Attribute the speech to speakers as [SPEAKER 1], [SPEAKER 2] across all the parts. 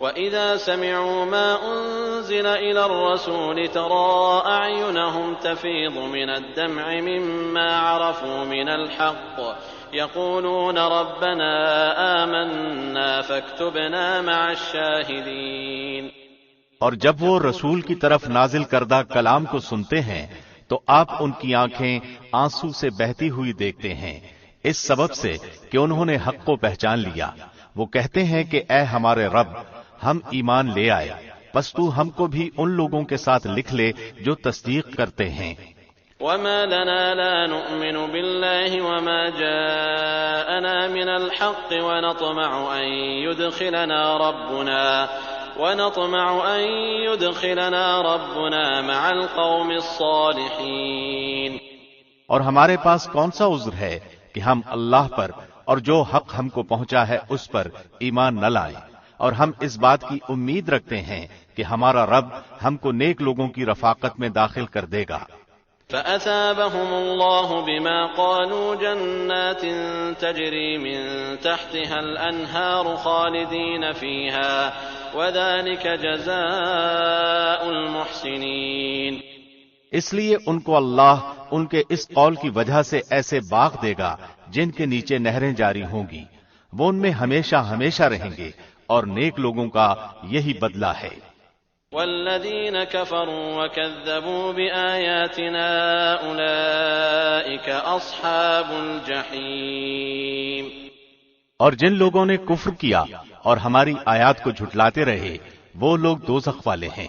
[SPEAKER 1] وَإِذَا سَمِعُوا مَا أُنزِلَ إِلَى الرَّسُولِ تَرَىٰ أَعْيُنَهُمْ تَفِيضُ مِنَ الدَّمْعِ مِمَّا عَرَفُوا مِنَ الْحَقِّ يَقُولُونَ رَبَّنَا آمَنَّا فَاكْتُبْنَا مَعَ الشَّاهِدِينَ۔
[SPEAKER 2] اور جب وہ رسول کی طرف نازل کردہ کلام کو سنتے ہیں تو آپ ان کی آنکھیں آنسو سے بہتی ہوئی دیکھتے ہیں، اس سبب سے کہ انہوں نے حق کو پہچان لیا۔ وہ کہتے ہیں کہ اے ہمارے رب، ہم ایمان لے آئے، پس تو ہم کو بھی ان لوگوں کے ساتھ لکھ لے جو تصدیق کرتے ہیں۔
[SPEAKER 1] وَمَا لَنَا لَا نُؤْمِنُ بِاللَّهِ وَمَا جَاءَنَا مِنَ الْحَقِّ وَنَطْمَعُ أَن يُدْخِلَنَا رَبُّنَا مَعَ الْقَوْمِ الصَّالِحِينَ۔
[SPEAKER 2] اور ہمارے پاس کون سا عذر ہے کہ ہم اللہ پر اور جو حق ہم کو پہنچا ہے اس پر ایمان نہ لائیں، اور ہم اس بات کی امید رکھتے ہیں کہ ہمارا رب ہم کو نیک لوگوں کی رفاقت میں داخل کر دے گا۔
[SPEAKER 1] فَأَثَابَهُمُ اللَّهُ بِمَا قَالُوا جَنَّاتٍ تَجْرِي مِن تَحْتِهَا الْأَنْهَارُ خَالِدِينَ فِيهَا وَذَلِكَ جَزَاءُ الْمُحْسِنِينَ۔
[SPEAKER 2] اس لیے ان کو اللہ ان کے اس قول کی وجہ سے ایسے باغ دے گا جن کے نیچے نہریں جاری ہوں گی، وہ ان میں ہمیشہ ہمیشہ رہیں گے، اور نیک لوگوں کا یہی بدلہ ہے۔
[SPEAKER 1] وَالَّذِينَ كَفَرُوا وَكَذَّبُوا بِآيَاتِنَا أُولَئِكَ أَصْحَابُ الْجَحِيمِ۔
[SPEAKER 2] اور جن لوگوں نے کفر کیا اور ہماری آیات کو جھٹلاتے رہے وہ لوگ دوزخ والے ہیں۔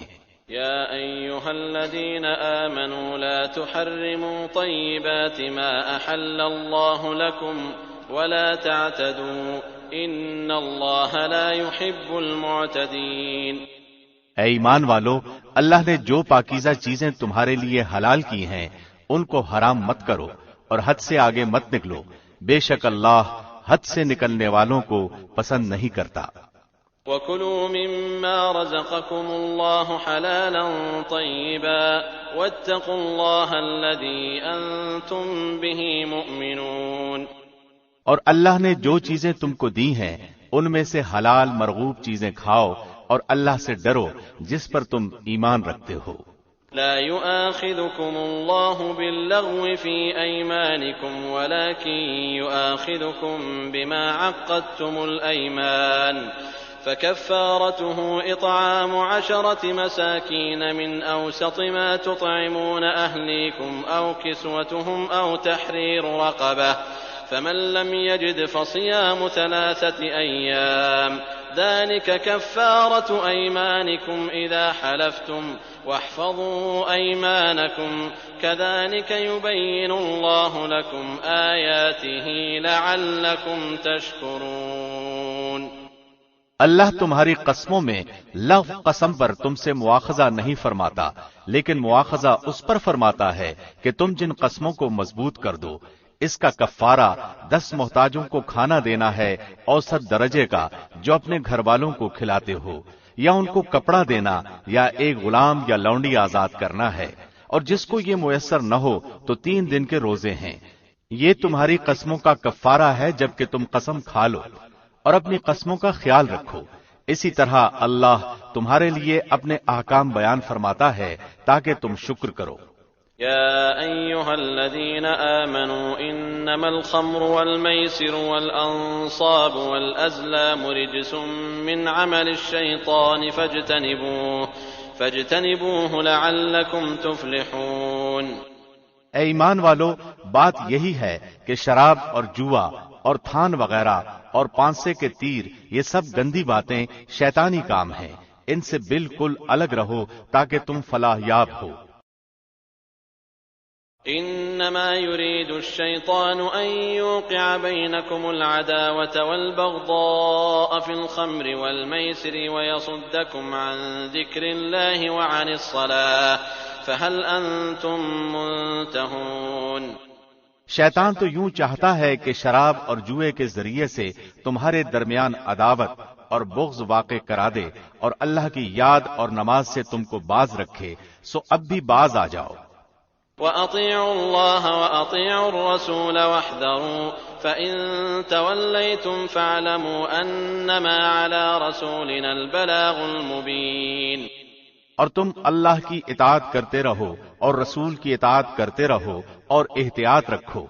[SPEAKER 1] يا أيها الذين آمنوا لا تحرموا طيبات ما أحل الله لكم ولا تعتدوا إن الله لا يحب المعتدين۔
[SPEAKER 2] اے ایمان والو، اللہ نے جو پاکیزہ چیزیں تمہارے لیے حلال کی ہیں ان کو حرام مت کرو اور حد سے آگے مت نکلو، بے شک اللہ حد سے نکلنے والوں کو پسند نہیں کرتا۔
[SPEAKER 1] وَكُلُوا مِمَّا رَزَقَكُمُ اللَّهُ حَلَالًا طَيِّبًا وَاتَّقُوا اللَّهَ الَّذِي أَنتُم بِهِ مُؤْمِنُونَ۔
[SPEAKER 2] اور اللہ نے جو چیزیں تم کو دی ہیں ان میں سے حلال مرغوب چیزیں کھاؤ اور اللہ سے ڈرو جس پر تم ایمان رکھتے ہو۔
[SPEAKER 1] لا يؤاخذكم الله باللغو في أيمانكم ولكن يؤاخذكم بما عقدتم الأيمان فكفارته إطعام 10 مساكين من أوسط ما تطعمون أهليكم أو كسوتهم أو تحرير رقبة فمن لم يجد فصيام 3 أيام ذلك كفارة أيمانكم إذا حلفتم واحفظوا أيمانكم كذلك يبين الله لكم آياته لعلكم تشكرون۔
[SPEAKER 2] اللہ تمہاری قسموں میں لغو قسم پر تم سے مواخذہ نہیں فرماتا، لیکن مواخذہ اس پر فرماتا ہے کہ تم جن قسموں کو مضبوط کر دو، اس کا کفارہ 10 محتاجوں کو کھانا دینا ہے اوسط درجے کا جو اپنے گھر والوں کو کھلاتے ہو، یا ان کو کپڑا دینا یا ایک غلام یا لونڈی آزاد کرنا ہے، اور جس کو یہ میسر نہ ہو تو 3 دن کے روزے ہیں۔ یہ تمہاری قسموں کا کفارہ ہے جبکہ تم قسم کھا لو، اور اپنی قسموں کا خیال رکھو۔ اسی طرح اللہ تمہارے لیے اپنے احکام بیان فرماتا ہے تاکہ تم شکر کرو۔
[SPEAKER 1] يا أيها الذين آمنوا إنما الخمر والميسر والأنصاب والأزلام رجس من عمل الشيطان فاجتنبوه لعلكم تفلحون۔
[SPEAKER 2] اے ایمان والو، بات یہی ہے کہ شراب اور جوا اور تھان وغیرہ اور پانسے کے تیر یہ سب گندی باتیں شیطانی کام ہیں، ان سے بالکل الگ رہو تاکہ تم فلاح یاب ہو۔
[SPEAKER 1] انما يريد الشيطان ان يوقع بينكم العداوة والبغضاء في الخمر والميسر ويصدكم عن ذكر الله وعن الصلاة فهل انتم منتهون۔
[SPEAKER 2] شیطان تو یوں چاہتا ہے کہ شراب اور جوئے کے ذریعے سے تمہارے درمیان عداوت اور بغض واقع کرا دے اور اللہ کی یاد اور نماز سے تم کو باز رکھے، سو اب بھی باز آ جاؤ۔
[SPEAKER 1] وَأَطِيعُوا اللَّهَ وَأَطِيعُوا الرَّسُولَ وَاحْذَرُوا فَإِن تَوَلَّيْتُمْ فَاعْلَمُوا أَنَّمَا عَلَى رَسُولِنَا الْبَلَاغُ الْمُبِينُ۔
[SPEAKER 2] اور تم اللہ کی اطاعت کرتے رہو اور رسول کی اطاعت کرتے رہو اور احتیاط رکھو۔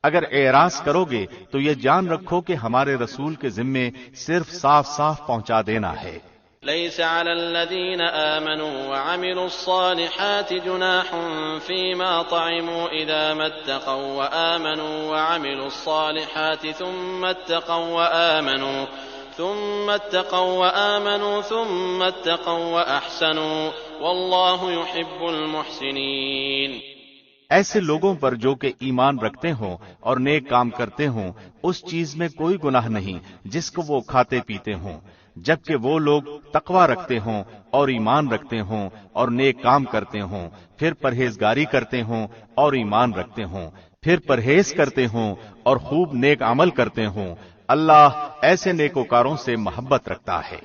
[SPEAKER 2] اگر اعراض کرو گے تو یہ جان رکھو کہ ہمارے رسول کے ذمے صرف صاف صاف پہنچا دینا ہے۔
[SPEAKER 1] ليس على الذين آمنوا وعملوا الصالحات جناح فيما طعموا إذا ما اتقوا وآمنوا وعملوا الصالحات ثم اتقوا وأحسنوا والله يحب المحسنين۔
[SPEAKER 2] ایسے لوگوں پر جو کہ ایمان رکھتے ہوں اور نیک کام کرتے ہوں اس چیز میں کوئی گناہ نہیں جس کو وہ کھاتے پیتے ہوں، جبکہ وہ لوگ تقوی رکھتے ہوں اور ایمان رکھتے ہوں اور نیک کام کرتے ہوں، پھر پرہیزگاری کرتے ہوں اور ایمان رکھتے ہوں، پھر پرہیز کرتے ہوں اور خوب نیک عمل کرتے ہوں۔ اللہ ایسے نیکوکاروں سے محبت رکھتا ہے۔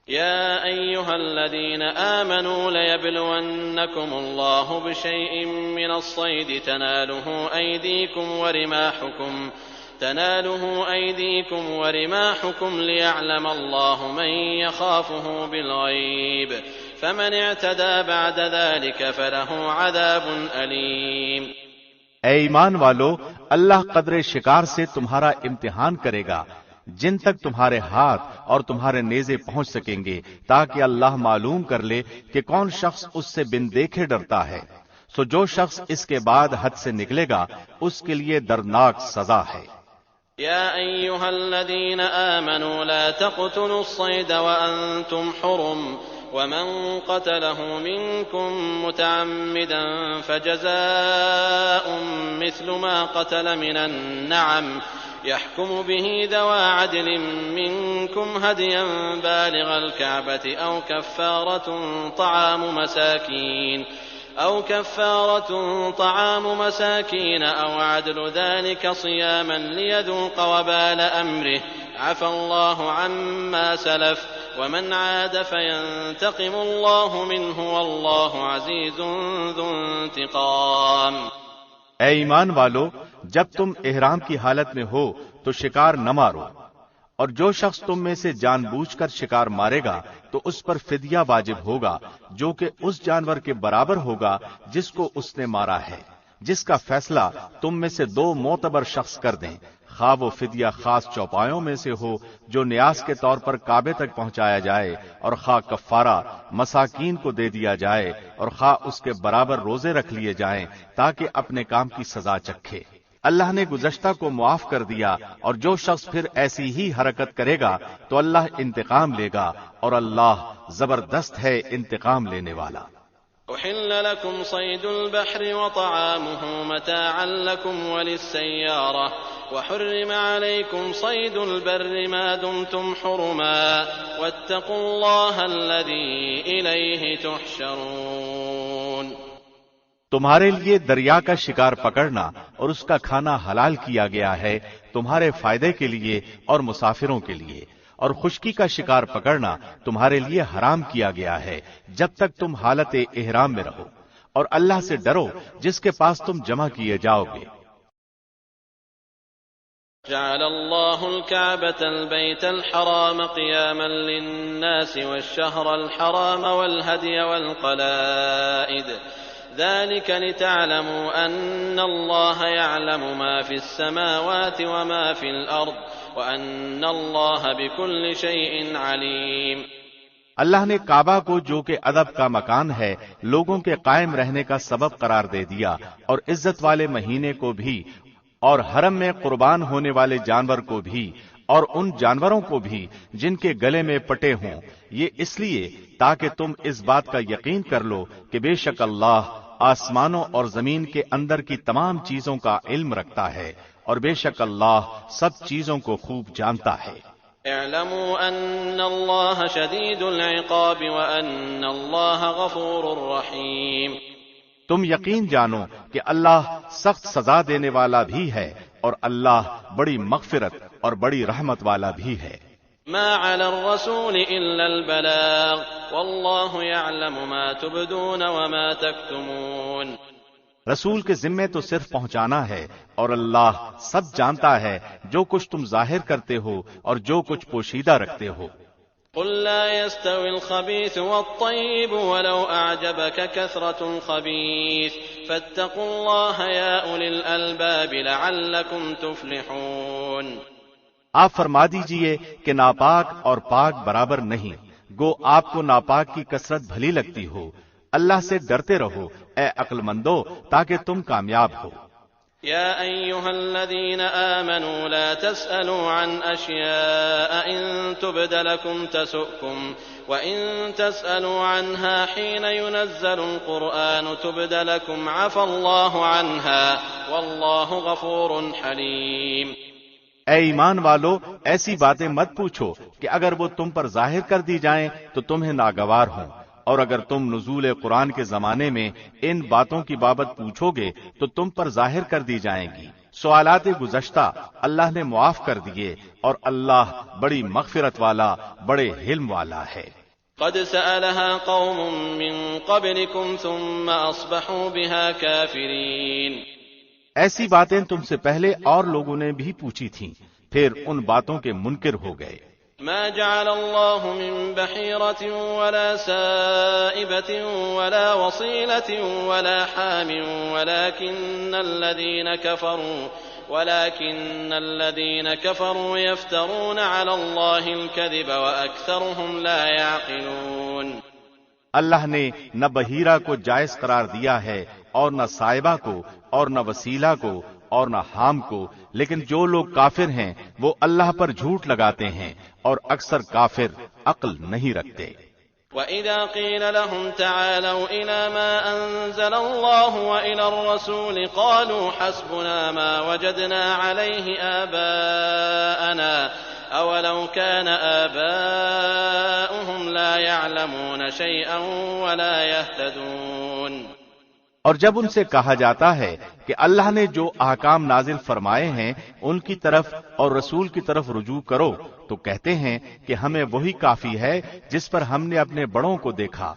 [SPEAKER 1] يا أيها الذين آمنوا ليبلونكم الله بشيء من الصيد تناله أيديكم ورماحكم ليعلم الله من يخافه بالغيب فمن اعتدى بعد ذلك فله عذاب أليم۔
[SPEAKER 2] اے ایمان والو، اللہ قدرے شکار سے تمہارا امتحان کرے گا جن تک تمہارے ہاتھ اور تمہارے نیزے پہنچ سکیں گے، تاکہ اللہ معلوم کر لے کہ کون شخص اس سے بن دیکھے ڈرتا ہے۔ سو جو شخص اس کے بعد حد سے نکلے گا اس کے لیے دردناک سزا ہے۔
[SPEAKER 1] يا أيها الذين آمنوا لا تقتلوا الصيد وأنتم حرم ومن قتله منكم متعمدا فجزاء مثل ما قتل من النعم يحكم به ذوى عدل منكم هديا بالغ الكعبة أو كفارة طعام مساكين أو عدل ذلك صياما ليذوق وبال أمره عفى الله عما سلف ومن عاد فينتقم الله منه والله عزيز ذو انتقام۔
[SPEAKER 2] اے ایمان والو، جب تم احرام کی حالت میں ہو تو شکار نہ مارو، اور جو شخص تم میں سے جان بوجھ کر شکار مارے گا تو اس پر فدیہ واجب ہوگا جو کہ اس جانور کے برابر ہوگا جس کو اس نے مارا ہے، جس کا فیصلہ تم میں سے 2 معتبر شخص کر دیں، خواہ وہ فدیہ خاص چوپایوں میں سے ہو جو نیاز کے طور پر کعبے تک پہنچایا جائے، اور خواہ کفارہ مساکین کو دے دیا جائے، اور خواہ اس کے برابر روزے رکھ لیے جائیں تاکہ اپنے کام کی سزا چکھے۔ اللہ نے گزشتہ کو معاف کر دیا، اور جو شخص پھر ایسی ہی حرکت کرے گا تو اللہ انتقام لے گا، اور اللہ زبردست ہے انتقام لینے والا۔
[SPEAKER 1] أحل لكم صيد البحر وطعامه متاعا لكم وللسيارة وحرم عليكم صيد البر ما دمتم حرما واتقوا الله الذي إليه تحشرون۔
[SPEAKER 2] تمہارے لیے دریا کا شکار پکڑنا اور اس کا کھانا حلال کیا گیا ہے تمہارے فائدے کے لیے اور مسافروں کے لیے، اور خشکی کا شکار پکڑنا تمہارے لیے حرام کیا گیا ہے جب تک تم حالت احرام میں رہو، اور اللہ سے ڈرو جس کے پاس تم جمع کیے جاؤ گے۔
[SPEAKER 1] جعل الله الكعبة البيت الحرام قياما للناس والشهر الحرام والهدي والقلائد ذلك لتعلموا أن الله يعلم ما في السماوات وما في الأرض وأن الله بكل شيء عليم۔
[SPEAKER 2] اللہ نے کعبہ کو جو کہ ادب کا مکان ہے لوگوں کے قائم رہنے کا سبب قرار دے دیا، اور عزت والے مہینے کو بھی، اور حرم میں قربان ہونے والے جانور کو بھی، اور ان جانوروں کو بھی جن کے گلے میں پٹے ہوں، یہ اس لیے تاکہ تم اس بات کا یقین کر لو کہ بے شک اللہ آسمانوں اور زمین کے اندر کی تمام چیزوں کا علم رکھتا ہے، اور بے شک اللہ سب چیزوں کو خوب جانتا ہے۔
[SPEAKER 1] اعلموا ان اللہ شدید العقاب وان اللہ غفور رحیم۔
[SPEAKER 2] تم یقین جانو کہ اللہ سخت سزا دینے والا بھی ہے، اور اللہ بڑی مغفرت اور بڑی رحمت والا بھی ہے۔
[SPEAKER 1] ما على الرسول الا البلاغ والله يعلم ما تبدون وما تكتمون۔
[SPEAKER 2] رسول کے ذمے تو صرف پہنچانا ہے، اور اللہ سب جانتا ہے جو کچھ تم ظاہر کرتے ہو اور جو کچھ پوشیدہ رکھتے ہو۔
[SPEAKER 1] قل لا يستوي الخبيث والطيب ولو أعجبك كثرة الخبيث فاتقوا الله يا أولي الألباب لعلكم تفلحون۔
[SPEAKER 2] آپ فرما دیجئے کہ ناپاک اور پاک برابر نہیں، گو آپ کو ناپاک کی کثرت بھلی لگتی ہو، اللہ سے ڈرتے رہو اے عقل مندو تاکہ تم کامیاب ہو۔
[SPEAKER 1] يا أيها الذين آمنوا لا تسألوا عن أشياء إن تبد لكم تسؤكم وإن تسألوا عنها حين ينزل القرآن تبد لكم عفى الله عنها والله غفور حليم۔
[SPEAKER 2] اے ایمان والو، ایسی باتیں مت پوچھو کہ اگر وہ تم پر ظاہر کر دی جائیں تو تمہیں ناگوار ہوں، اور اگر تم نزول قرآن کے زمانے میں ان باتوں کی بابت پوچھو گے تو تم پر ظاہر کر دی جائیں گی۔ سوالات گزشتہ اللہ نے معاف کر دیے، اور اللہ بڑی مغفرت والا، بڑے حلم والا ہے۔
[SPEAKER 1] قد سألها قوم من قبلكم ثم أصبحوا بها كافرين۔
[SPEAKER 2] ایسی باتیں تم سے پہلے اور لوگوں نے بھی پوچھی تھیں، پھر ان باتوں کے منکر ہو گئے۔
[SPEAKER 1] ما جعل الله من بحيرة ولا سائبة ولا وصيلة ولا حام ولكن الذين كفروا يفترون على الله الكذب وأكثرهم لا يعقلون۔
[SPEAKER 2] اللہ نے نہ بحیرہ کو جائز قرار دیا ہے، اور نہ صائبہ کو، اور نہ وسیلہ کو، اور نہ حام کو، لیکن جو لوگ کافر ہیں وہ اللہ پر جھوٹ لگاتے ہیں، اور اکثر کافر عقل نہیں رکھتے۔
[SPEAKER 1] وَإِذَا قِيلَ لَهُمْ تَعَالَوْا إِلَى مَا أَنزَلَ اللَّهُ وَإِلَى الرَّسُولِ قَالُوا حَسْبُنَا مَا وَجَدْنَا عَلَيْهِ آبَاءَنَا أَوَلَوْ كَانَ آبَاؤُهُمْ لَا يَعْلَمُونَ شَيْئًا وَلَا يَهْتَدُونَ۔
[SPEAKER 2] اور جب ان سے کہا جاتا ہے کہ اللہ نے جو احکام نازل فرمائے ہیں ان کی طرف اور رسول کی طرف رجوع کرو، تو کہتے ہیں کہ ہمیں وہی کافی ہے جس پر ہم نے اپنے بڑوں کو دیکھا،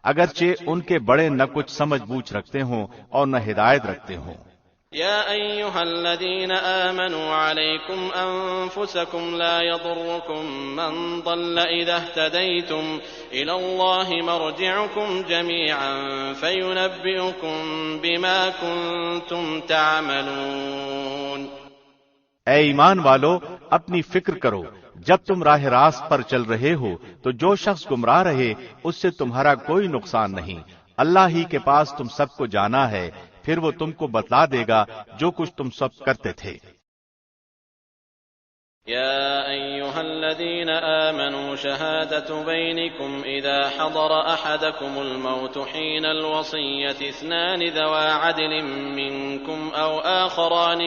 [SPEAKER 2] اگرچہ ان کے بڑے نہ کچھ سمجھ بوجھ رکھتے ہوں اور نہ ہدایت رکھتے ہوں۔
[SPEAKER 1] يا أيها الذين آمنوا عليكم أنفسكم لا يضركم من ضل إذا اهتديتم إلى الله مرجعكم جميعا فينبئكم بما كنتم تعملون۔
[SPEAKER 2] اے ایمان والو، اپنی فکر کرو، جب تم راہ راست پر چل رہے ہو تو جو شخص گمراہ رہے اس سے تمہارا کوئی نقصان نہیں، اللہ ہی کے پاس تم سب کو جانا ہے، پھر وہ تم کو بتلا دے گا جو کچھ تم سب کرتے تھے۔
[SPEAKER 1] يا أيها الذين آمنوا شهادة بينكم إذا حضر أحدكم الموت حين الوصية اثنان ذوى عدل منكم أو آخران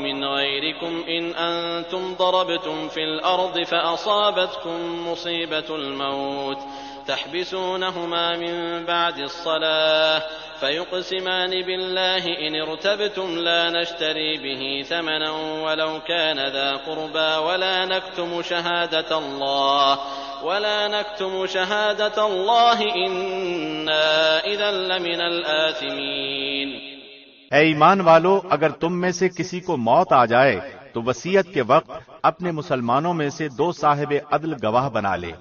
[SPEAKER 1] من غيركم إن أنتم ضربتم في الأرض فأصابتكم مصيبة الموت تحبسونهما من بعد الصلاة فيقسمان بالله إن ارتبتم لا نشتري به ثمنا ولو كان ذا قربى ولا نكتم شهادة الله إنا إذا لمن الآثمين۔
[SPEAKER 2] اے ایمان والو، اگر تم میں سے کسی کو موت آ جائے تو وصیت کے وقت اپنے مسلمانوں میں سے دو صاحب عدل گواہ بنا لے،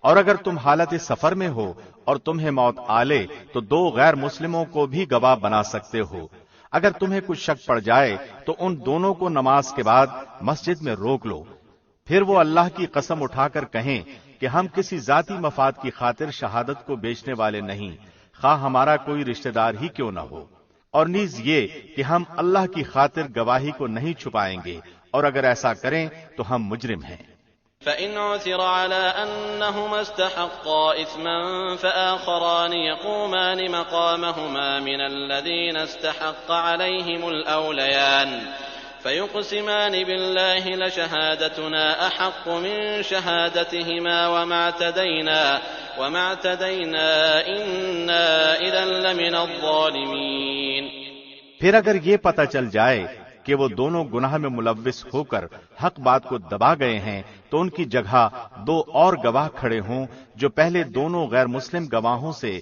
[SPEAKER 2] اور اگر تم حالت سفر میں ہو اور تمہیں موت آلے تو دو غیر مسلموں کو بھی گواہ بنا سکتے ہو۔ اگر تمہیں کچھ شک پڑ جائے تو ان دونوں کو نماز کے بعد مسجد میں روک لو، پھر وہ اللہ کی قسم اٹھا کر کہیں کہ ہم کسی ذاتی مفاد کی خاطر شہادت کو بیچنے والے نہیں، خواہ ہمارا کوئی رشتہ دار ہی کیوں نہ ہو، اور نیز یہ کہ ہم اللہ کی خاطر گواہی کو نہیں چھپائیں گے، اور اگر ایسا کریں تو ہم مجرم ہیں۔
[SPEAKER 1] فإن عثر على أنهما استحقا إثما فآخران يقومان مقامهما من الذين استحق عليهم الأوليان فيقسمان بالله لشهادتنا أحق من شهادتهما وما اعتدينا إنا إذا لمن الظالمين۔
[SPEAKER 2] پھر اگر یہ پتہ چل جائے کہ وہ دونوں گناہ میں ملوث ہو کر حق بات کو دبا گئے ہیں تو ان کی جگہ دو اور گواہ کھڑے ہوں جو پہلے دونوں غیر مسلم گواہوں سے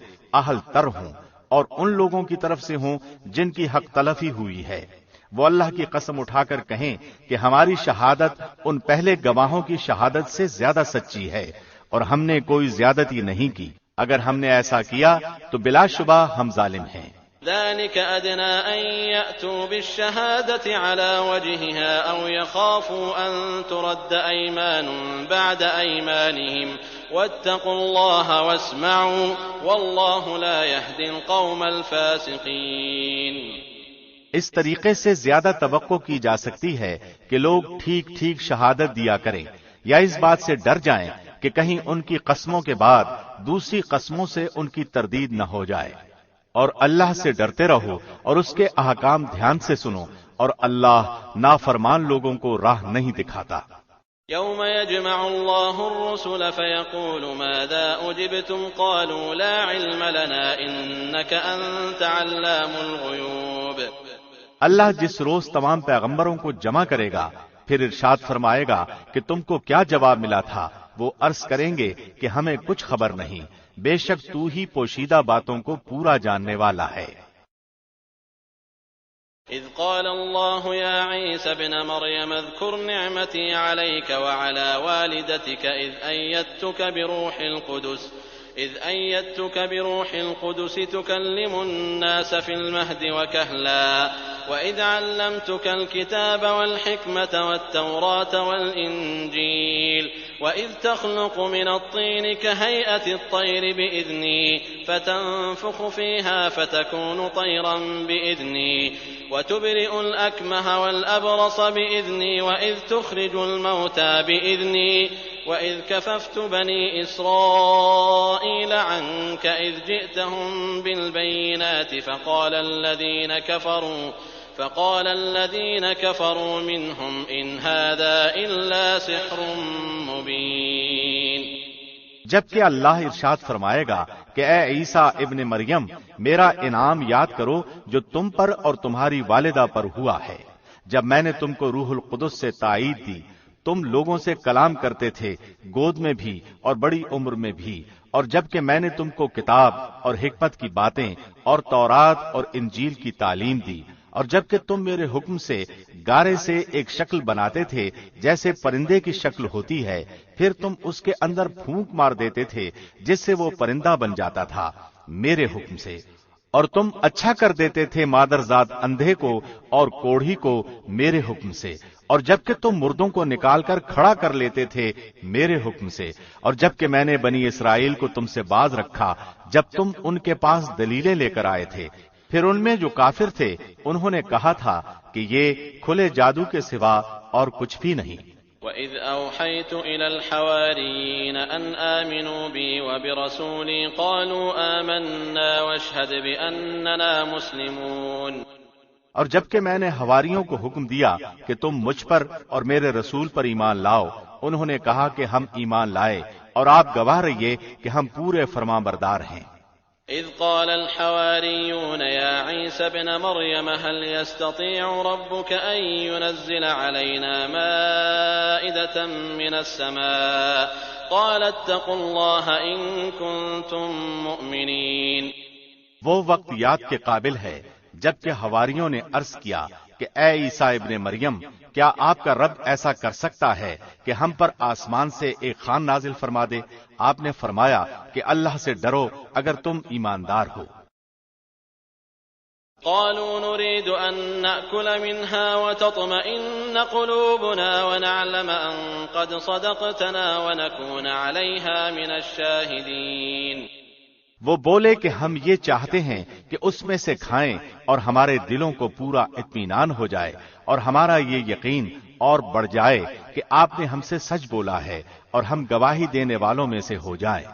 [SPEAKER 2] اہل تر ہوں، اور ان لوگوں کی طرف سے ہوں جن کی حق تلفی ہوئی ہے۔ وہ اللہ کی قسم اٹھا کر کہیں کہ ہماری شہادت ان پہلے گواہوں کی شہادت سے زیادہ سچی ہے اور ہم نے کوئی زیادتی نہیں کی۔ اگر ہم نے ایسا کیا تو بلا شبہ ہم ظالم ہیں۔
[SPEAKER 1] ذلك أدنى أن يأتوا بالشهادة على وجهها أو يخافوا أن ترد أيمان بعد أيمانهم واتقوا الله واسمعوا والله لا يهدي القوم الفاسقين۔
[SPEAKER 2] اس طریقے سے زیادہ توقع کی جا سکتی ہے کہ لوگ ٹھیک ٹھیک شہادت دیا کریں یا اس بات سے ڈر جائیں کہ کہیں ان کی قسموں کے بعد دوسری قسموں سے ان کی تردید نہ ہو جائے۔ اور اللہ سے ڈرتے رہو اور اس کے احکام دھیان سے سنو، اور اللہ نافرمان لوگوں کو راہ نہیں دکھاتا۔
[SPEAKER 1] يوم يجمع الله الرسل فيقول ماذا أجبتم قالوا لا علم لنا إنك أنت علام الغيوب۔
[SPEAKER 2] اللہ جس روز تمام پیغمبروں کو جمع کرے گا پھر ارشاد فرمائے گا کہ تم کو کیا جواب ملا تھا، وہ عرض کریں گے کہ ہمیں کچھ خبر نہیں، بے شک تو ہی پوشیدہ باتوں کو پورا جاننے والا ہے۔
[SPEAKER 1] إذ قال الله يا عيسى ابن مريم اذكر نعمتي عليك وعلى والدتك إذ أيدتك بروح القدس تكلم الناس في المهد وكهلا وإذ علمتك الكتاب والحكمة والتوراة والإنجيل وإذ تخلق من الطين كهيئة الطير بإذني فتنفخ فيها فتكون طيرا بإذني وتبرئ الأكمه والأبرص بإذني وإذ تخرج الموتى بإذني وإذ كففت بني إسرائيل عنك إذ جئتهم بالبينات فقال الذين كفروا منهم إن هذا إلا سحر مبين۔
[SPEAKER 2] جبکہ اللہ ارشاد فرمائے گا کہ اے عیسیٰ ابن مریم، میرا انعام یاد کرو جو تم پر اور تمہاری والدہ پر ہوا ہے، جب میں نے تم کو روح القدس سے تائید دی۔ تم لوگوں سے کلام کرتے تھے، گود میں بھی اور بڑی عمر میں بھی، اور جبکہ میں نے تم کو کتاب اور حکمت کی باتیں اور تورات اور انجیل کی تعلیم دی، اور جبکہ تم میرے حکم سے گارے سے ایک شکل بناتے تھے جیسے پرندے کی شکل ہوتی ہے، پھر تم اس کے اندر پھونک مار دیتے تھے جس سے وہ پرندہ بن جاتا تھا میرے حکم سے، اور تم اچھا کر دیتے تھے مادرزاد اندھے کو اور کوڑھی کو میرے حکم سے، اور جبکہ تم مردوں کو نکال کر کھڑا کر لیتے تھے میرے حکم سے، اور جبکہ میں نے بنی اسرائیل کو تم سے باز رکھا جب تم ان کے پاس دلیلیں لے کر آئے تھے، پھر ان میں جو کافر تھے انہوں نے کہا تھا کہ یہ کھلے جادو کے سوا اور کچھ بھی نہیں۔
[SPEAKER 1] وَإِذْ أَوْحَيْتُ إِلَى الْحَوَارِيِّينَ أَنْ آمِنُوا بِي وَبِرَسُولِي قَالُوا آمَنَّا وَاشْهَدْ بِأَنَّنَا مُسْلِمُونَ۔
[SPEAKER 2] اور جبکہ میں نے حواریوں کو حکم دیا کہ تم مجھ پر اور میرے رسول پر ایمان لاؤ، انہوں نے کہا کہ ہم ایمان لائے، اور آپ گواہ رہیے کہ ہم پورے فرمانبردار ہیں۔
[SPEAKER 1] إذ قال الحواريون يا عيسى ابن مريم هل يستطيع ربك أن ينزل علينا مائدة من السماء قال اتقوا الله إن كنتم مؤمنين۔
[SPEAKER 2] وہ وقت یاد کے قابل ہے جبکہ حواریوں نے عرض کیا کہ اے عیسیٰ ابن مریم، کیا آپ کا رب ایسا کر سکتا ہے کہ ہم پر آسمان سے ایک خوان نازل فرما دے؟ آپ نے فرمایا کہ اللہ سے ڈرو اگر تم ایماندار ہو۔
[SPEAKER 1] قالوا نريد أن نأكل منها وتطمئن قلوبنا ونعلم أن قد صدقتنا ونكون عليها من الشاهدين۔
[SPEAKER 2] وہ بولے کہ ہم یہ چاہتے ہیں کہ اس میں سے کھائیں اور ہمارے دلوں کو پورا اطمینان ہو جائے اور ہمارا یہ یقین اور بڑھ جائے کہ آپ نے ہم سے سچ بولا ہے اور ہم گواہی دینے والوں میں سے ہو جائیں۔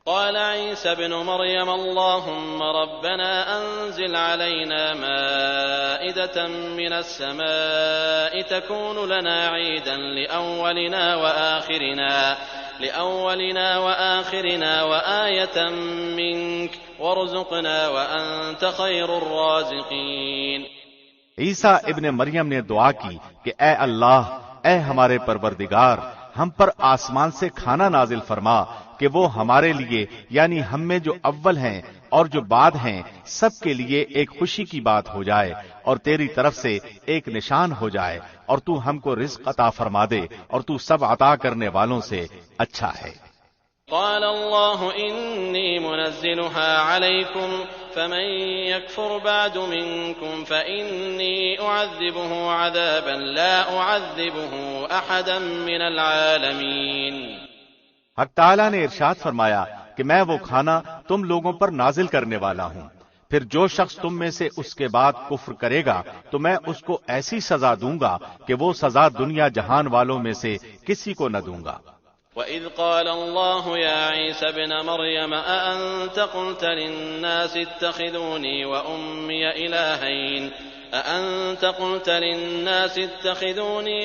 [SPEAKER 1] قال عيسى ابن مريم اللهم ربنا أنزل علينا مائدة من السماء تكون لنا عيدا لأولنا وآخرنا وآية منك وارزقنا وأنت خير الرازقين۔
[SPEAKER 2] عیسیٰ ابن مریم نے دعا کی کہ اے اللہ، اے ہمارے پروردگار، ہم پر آسمان سے کھانا نازل فرما کہ وہ ہمارے لیے یعنی ہم میں جو اول ہیں اور جو بعد ہیں سب کے لیے ایک خوشی کی بات ہو جائے اور تیری طرف سے ایک نشان ہو جائے اور تو ہم کو رزق عطا فرما دے اور تو سب عطا کرنے والوں سے اچھا ہے۔
[SPEAKER 1] قال الله إني منزلها عليكم فمن يكفر بعد منكم فإني أعذبه عذابا لا أعذبه أحدا من العالمين۔
[SPEAKER 2] حق تعالیٰ نے ارشاد فرمایا کہ میں وہ کھانا تم لوگوں پر نازل کرنے والا ہوں، پھر جو شخص تم میں سے اس کے بعد کفر کرے گا تو میں اس کو ایسی سزا دوں گا کہ وہ سزا دنیا جہان والوں میں سے کسی کو نہ دوں گا۔
[SPEAKER 1] وَإِذْ قَالَ اللَّهُ يَا عِيسَى ابْنَ مَرْيَمَ أَأَنْتَ قُلْتَ لِلنَّاسِ اتَّخِذُونِي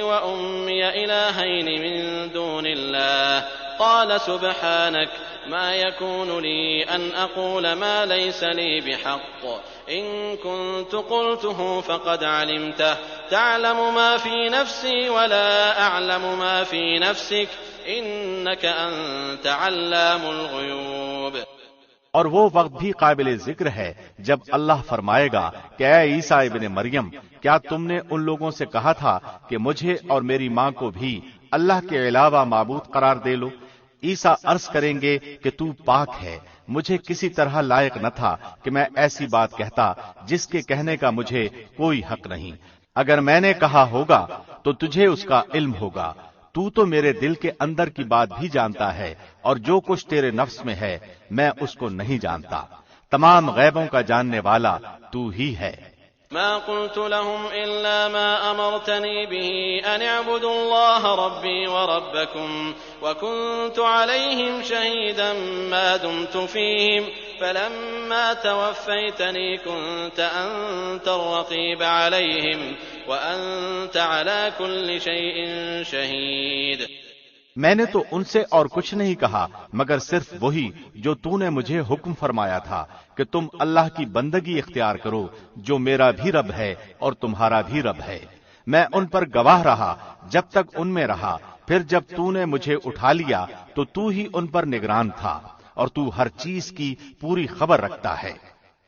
[SPEAKER 1] وَأُمِّيَ إِلَٰهَيْنِ مِن دُونِ اللَّهِ قَالَ سُبْحَانَكَ مَا يَكُونُ لِي أَنْ أَقُولَ مَا لَيْسَ لِي بِحَقٍّ إِن كُنتُ قُلْتُهُ فَقَدْ عَلِمْتَهُ تَعْلَمُ مَا فِي نَفْسِي وَلَا أَعْلَمُ مَا فِي نَفْسِكَ إِنَّكَ أَنْتَ عَلَّامُ الْغُيُوبِ۔
[SPEAKER 2] اور وہ وقت بھی قابل ذکر ہے جب اللہ فرمائے گا کہ اے عیسیٰ ابن مریم، کیا تم نے ان لوگوں سے کہا تھا کہ مجھے اور میری ماں کو بھی اللہ کے علاوہ معبود قرار دے لو؟ عیسیٰ عرض کریں گے کہ تو پاک ہے، مجھے کسی طرح لائق نہ تھا کہ میں ایسی بات کہتا جس کے کہنے کا مجھے کوئی حق نہیں۔ اگر میں نے کہا ہوگا تو تجھے اس کا علم ہوگا، تو میرے دل کے اندر کی بات بھی جانتا ہے، اور جو کچھ تیرے نفس میں ہے میں اس کو نہیں جانتا۔ تمام غیبوں کا جاننے والا تو ہی ہے۔
[SPEAKER 1] ما قلت لهم إلا ما أمرتني به أن اعبدوا الله ربي وربكم وكنت عليهم شهيدا ما دمت فيهم فلما توفيتني كنت أنت الرقيب عليهم وأنت على كل شيء شهيد۔
[SPEAKER 2] میں نے تو ان سے اور کچھ نہیں کہا مگر صرف وہی جو تو نے مجھے حکم فرمایا تھا کہ تم اللہ کی بندگی اختیار کرو جو میرا بھی رب ہے اور تمہارا بھی رب ہے۔ میں ان پر گواہ رہا جب تک ان میں رہا، پھر جب تو نے مجھے اٹھا لیا تو ہی ان پر نگران تھا، اور تو ہر چیز کی پوری خبر رکھتا ہے۔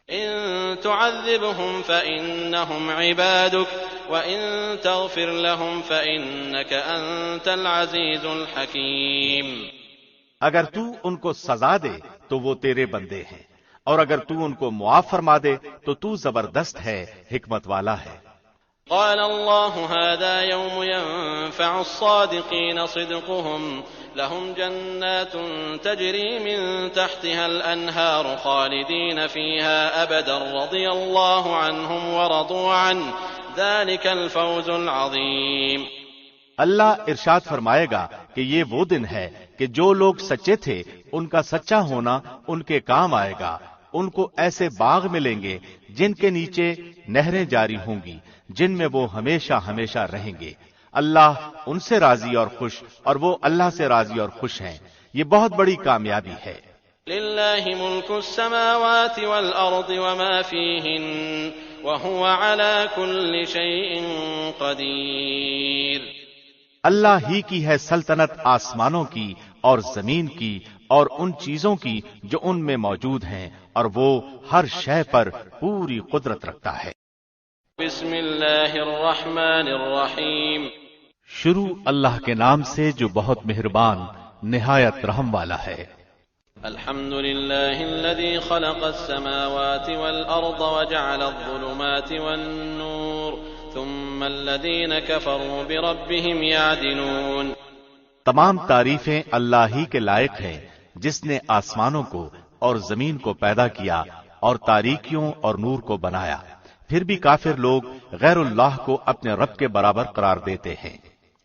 [SPEAKER 1] إن تعذبهم فإنهم عبادك وإن تغفر لهم فإنك أنت العزيز الحكيم۔
[SPEAKER 2] اگر تو ان کو سزا دے تو وہ تیرے بندے ہیں، اور اگر تو ان کو معاف فرما دے تو زبردست ہے، حکمت والا ہے۔
[SPEAKER 1] قال الله هذا يوم ينفع الصادقين صدقهم لهم جنات تجري من تحتها الأنهار خالدين فيها أبدا رضي الله عنهم ورضوا عنه ذلك الفوز العظيم۔
[SPEAKER 2] اللہ ارشاد فرمائے گا کہ یہ وہ دن ہے کہ جو لوگ سچے تھے ان کا سچا ہونا ان کے کام آئے گا۔ ان کو ایسے باغ ملیں گے جن کے نیچے نہریں جاری ہوں گی، جن میں وہ ہمیشہ ہمیشہ رہیں گے۔ اللہ ان سے راضی اور خوش، اور وہ اللہ سے راضی اور خوش ہیں۔ یہ بہت بڑی کامیابی ہے۔
[SPEAKER 1] للہ ملک السماوات والارض وما فیہن وہو علی کل شیء قدیر۔
[SPEAKER 2] اللہ ہی کی ہے سلطنت آسمانوں کی اور زمین کی اور ان چیزوں کی جو ان میں موجود ہیں، اور وہ ہر شے پر پوری قدرت رکھتا ہے۔
[SPEAKER 1] بسم اللہ الرحمن الرحیم۔
[SPEAKER 2] شروع اللہ کے نام سے جو بہت مہربان نہایت رحم والا ہے۔
[SPEAKER 1] الحمد للہ الذی خلق السماوات والارض وجعل الظلمات والنور ثم الذین کفروا بربهم یعدلون۔
[SPEAKER 2] تمام تعریفیں اللہ ہی کے لائق ہیں جس نے آسمانوں کو اور زمین کو پیدا کیا اور تاریکیوں اور نور کو بنایا، پھر بھی کافر لوگ غیر اللہ کو اپنے رب کے برابر قرار دیتے ہیں۔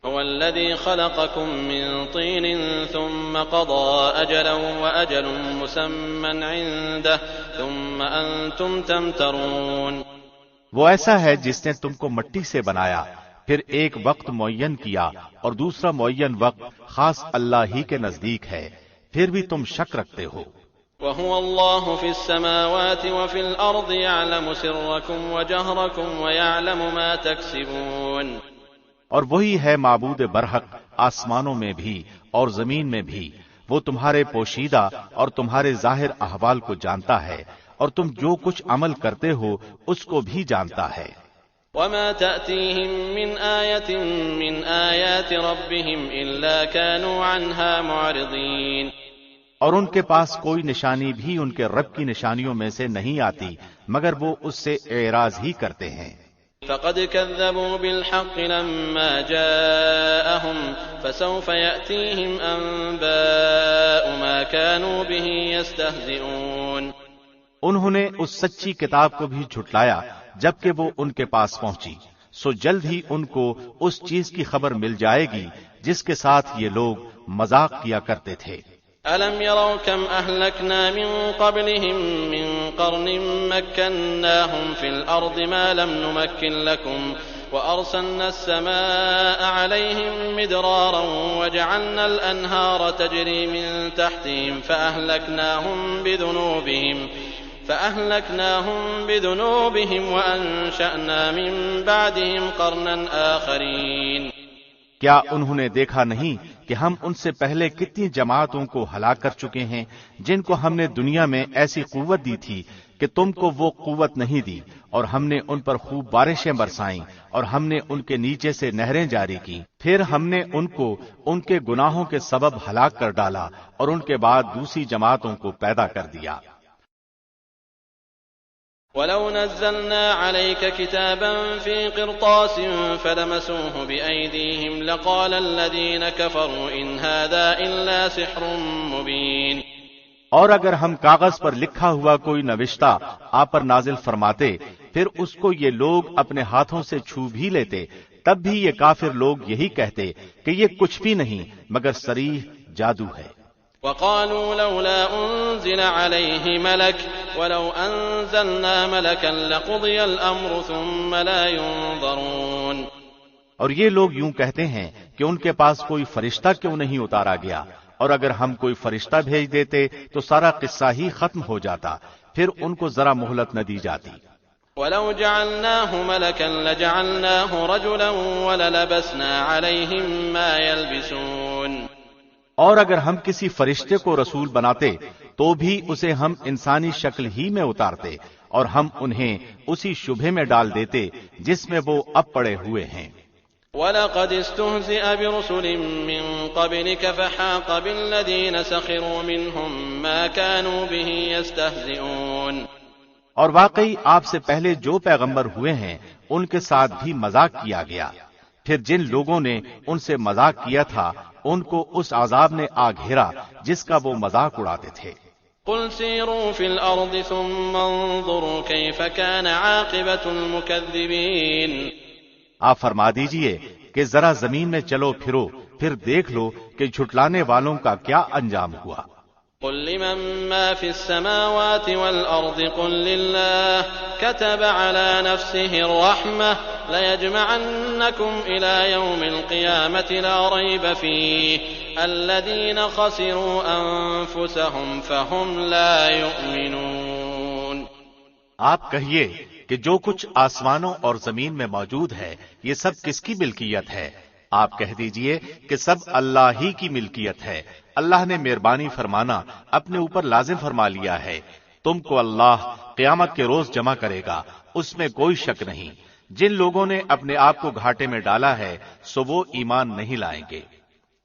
[SPEAKER 1] هو الذي خلقكم من طين ثم قضى أجلا وأجل مسمى عنده ثم أنتم تمترون۔
[SPEAKER 2] وہ ایسا ہے جس نے تم کو مٹی سے بنایا، پھر ایک وقت معین کیا اور دوسرا معین وقت خاص اللہ ہی کے نزدیک ہے، پھر بھی تم شک رکھتے ہو۔
[SPEAKER 1] وهو الله في السماوات وفي الأرض يعلم سركم وجهركم ويعلم ما تكسبون۔
[SPEAKER 2] اور وہی ہے معبود برحق آسمانوں میں بھی اور زمین میں بھی، وہ تمہارے پوشیدہ اور تمہارے ظاہر احوال کو جانتا ہے اور تم جو کچھ عمل کرتے ہو اس کو بھی جانتا ہے۔
[SPEAKER 1] وما تأتيهم من آية من آيات ربهم إلا كانوا عنها معرضين،
[SPEAKER 2] اور ان کے پاس کوئی نشانی بھی ان کے رب کی نشانیوں میں سے نہیں آتی مگر وہ اس سے اعراض ہی کرتے ہیں۔
[SPEAKER 1] فقد كذبوا بالحق لما جاءهم فسوف يأتيهم أنباء ما كانوا به يستهزئون،
[SPEAKER 2] انہوں نے اس سچی کتاب کو بھی جھٹلایا جبکہ وہ ان کے پاس پہنچی، سو جلد ہی ان کو اس چیز کی خبر مل جائے گی جس کے ساتھ یہ لوگ مذاق کیا کرتے تھے۔
[SPEAKER 1] أَلَمْ يَرَوْا كَمْ أَهْلَكْنَا مِنْ قَبْلِهِمْ مِنْ قَرْنٍ مَكَّنَّاهُمْ فِي الْأَرْضِ مَا لَمْ نُمَكِّنْ لَكُمْ وَأَرْسَلْنَا السَّمَاءَ عَلَيْهِمْ مِدْرَارًا وَجَعَلْنَا الْأَنْهَارَ تَجْرِي مِنْ تَحْتِهِمْ فأهلكناهم بذنوبهم وأنشأنا من بعدهم قرنا آخرين۔
[SPEAKER 2] کیا انہوں نے دیکھا نہیں کہ ہم ان سے پہلے کتنی جماعتوں کو ہلاک کر چکے ہیں جن کو ہم نے دنیا میں ایسی قوت دی تھی کہ تم کو وہ قوت نہیں دی، اور ہم نے ان پر خوب بارشیں برسائیں اور ہم نے ان کے نیچے سے نہریں جاری کی، پھر ہم نے ان کو ان کے گناہوں کے سبب ہلاک کر ڈالا اور ان کے بعد دوسری جماعتوں کو پیدا کر دیا۔
[SPEAKER 1] وَلَوْ نَزَّلْنَا عَلَيْكَ كِتَابًا فِي قِرْطَاسٍ فَلَمَسُوهُ بِأَيْدِيهِمْ لَقَالَ الَّذِينَ كَفَرُوا إِنْ هَذَا إِلَّا سِحْرٌ مُبِينٌ،
[SPEAKER 2] اور اگر ہم کاغذ پر لکھا ہوا کوئی نوشتہ آپ پر نازل فرماتے پھر اس کو یہ لوگ اپنے ہاتھوں سے چھو بھی لیتے، تب بھی یہ کافر لوگ یہی کہتے کہ یہ کچھ بھی نہیں مگر صریح جادو ہے۔
[SPEAKER 1] وقالوا لولا أنزل عليه ملك ولو أنزلنا ملكا لقضي الأمر ثم لا ينظرون،
[SPEAKER 2] اور یہ لوگ یوں کہتے ہیں کہ ان کے پاس کوئی فرشتہ کیوں نہیں اتارا گیا، اور اگر ہم کوئی فرشتہ بھیج دیتے تو سارا قصہ ہی ختم ہو جاتا، پھر ان کو ذرا مہلت نہ دی جاتی۔
[SPEAKER 1] ولو جعلناه ملكا لجعلناه رجلا وللبسنا عليهم ما يلبسون،
[SPEAKER 2] اور اگر ہم کسی فرشتے کو رسول بناتے تو بھی اسے ہم انسانی شکل ہی میں اتارتے اور ہم انہیں اسی شبہے میں ڈال دیتے جس میں وہ اب پڑے ہوئے ہیں۔
[SPEAKER 1] وَلَقَدِ اسْتُهْزِئَ بِرُسُلٍ مِّن قَبْلِكَ فَحَاقَ بِالَّذِينَ سَخِرُوا مِنْهُم مَّا كَانُوا بِهِ يَسْتَهْزِئُونَ،
[SPEAKER 2] اور واقعی آپ سے پہلے جو پیغمبر ہوئے ہیں ان کے ساتھ بھی مذاق کیا گیا، پھر جن لوگوں نے ان سے مذاق کیا تھا ان کو اس عذاب نے آ گھیرا جس کا وہ مذاق اڑاتے تھے۔
[SPEAKER 1] قُلْ سِيرُوا فِي الْأَرْضِ ثُمَّ انظُرُوا كَيْفَ كَانَ عَاقِبَةُ الْمُكَذِّبِينَ،
[SPEAKER 2] آپ فرما دیجئے کہ ذرا زمین میں چلو پھرو، پھر دیکھ لو کہ جھٹلانے والوں کا کیا انجام ہوا۔
[SPEAKER 1] قل لمن ما في السماوات والأرض قل لله كتب على نفسه الرحمة ليجمعنكم إلى يوم القيامة لا ريب فيه الذين خسروا أنفسهم فهم لا يؤمنون۔
[SPEAKER 2] آپ کہیے کہ جو کچھ آسمانوں اور زمین میں موجود ہے یہ سب کس کی ملکیت ہے؟ آپ کہہ دیجئے کہ سب اللہ ہی کی ملکیت ہے، اللہ نے مہربانی فرمانا اپنے اوپر لازم فرما لیا ہے، تم کو اللہ قیامت کے روز جمع کرے گا، اس میں کوئی شک نہیں۔ جن لوگوں نے اپنے آپ کو گھاٹے میں ڈالا ہے سو وہ ایمان نہیں لائیں گے۔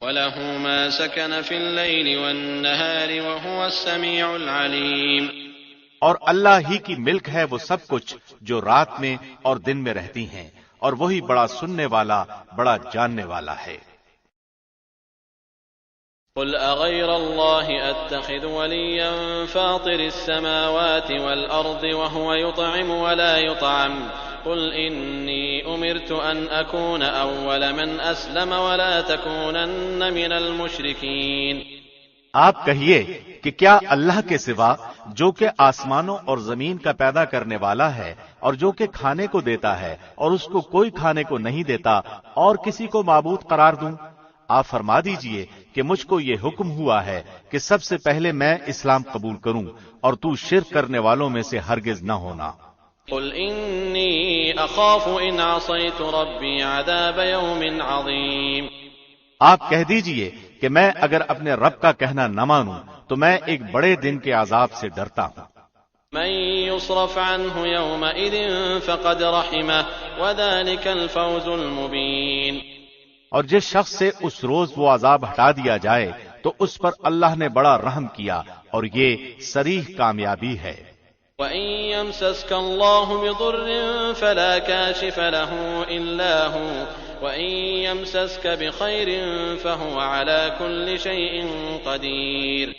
[SPEAKER 1] وَلَهُ مَا سَكَنَ فِي اللَّيْلِ وَالنَّهَارِ وَهُوَ السَّمِيعُ الْعَلِيمُ،
[SPEAKER 2] اور اللہ ہی کی ملک ہے وہ سب کچھ جو رات میں اور دن میں رہتی ہیں، اور وہی بڑا سننے والا بڑا جاننے والا ہے۔
[SPEAKER 1] قل أغير الله أتخذ وليا فاطر السماوات والأرض وهو يطعم ولا يطعم قل إني أمرت أن أكون أول من أسلم ولا تكونن من المشركين۔
[SPEAKER 2] آپ کہیے کہ کیا اللہ کے سوا جو کہ آسمانوں اور زمین کا پیدا کرنے والا ہے اور جو کہ کھانے کو دیتا ہے اور اس کو کوئی کھانے کو نہیں دیتا اور کسی کو معبود قرار دوں؟ آپ فرما دیجئے کہ مجھ کو یہ حکم ہوا ہے کہ سب سے پہلے میں اسلام قبول کروں اور تو شرک کرنے والوں میں سے ہرگز نہ ہونا۔
[SPEAKER 1] قل إني أخاف إن عصيت ربي عذاب يوم عظيم،
[SPEAKER 2] آپ کہہ دیجئے کہ میں اگر اپنے رب کا کہنا نہ مانوں تو میں ایک بڑے دن کے عذاب سے ڈرتا ہوں۔
[SPEAKER 1] من يصرف عنه يومئذ فقد رحمه وذلك الفوز المبين۔
[SPEAKER 2] اور جس شخص سے اس روز وہ عذاب ہٹا دیا جائے تو اس پر اللہ نے بڑا رحم کیا، اور یہ صریح کامیابی ہے۔
[SPEAKER 1] وَإِن يَمْسَسْكَ اللَّهُ بِضُرٍّ فَلَا كَاشِفَ لَهُ إِلَّا هُوَ وَإِن يَمْسَسْكَ بِخَيْرٍ فَهُوَ عَلَى كُلِّ شَيْءٍ قَدِيرٌ۔